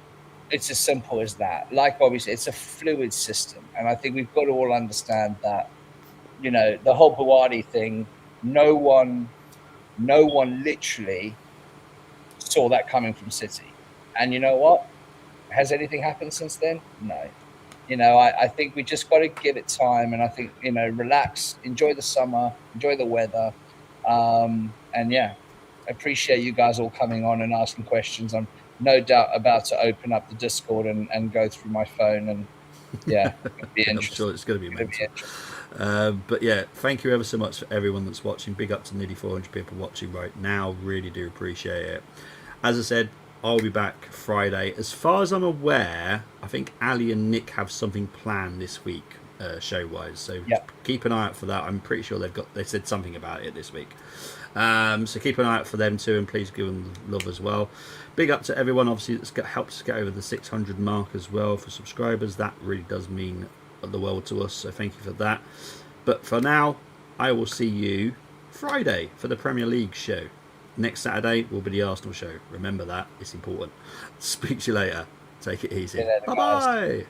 It's as simple as that. Like Bobby said, it's a fluid system. And I think we've got to all understand that, you know, the whole Buwadi thing, no one literally saw that coming from City. And you know what? Has anything happened since then? No. You know, I think we just got to give it time. And I think, you know, relax, enjoy the summer, enjoy the weather. And yeah, I appreciate you guys all coming on and asking questions. I'm no doubt about to open up the Discord and go through my phone, and yeah, I'm sure it's going to be mental. But yeah, thank you ever so much for everyone that's watching. Big up to nearly 400 people watching right now. Really do appreciate it. As I said, I'll be back Friday. As far as I'm aware, I think Ali and Nick have something planned this week, show-wise. So keep an eye out for that. I'm pretty sure they said something about it this week. So keep an eye out for them too, and please give them love as well. Big up to everyone, obviously, that's helped us get over the 600 mark as well for subscribers. That really does mean the world to us, so thank you for that. But for now, I will see you Friday for the Premier League show. Next Saturday will be the Arsenal show. Remember that, it's important. Speak to you later. Take it easy. Bye bye.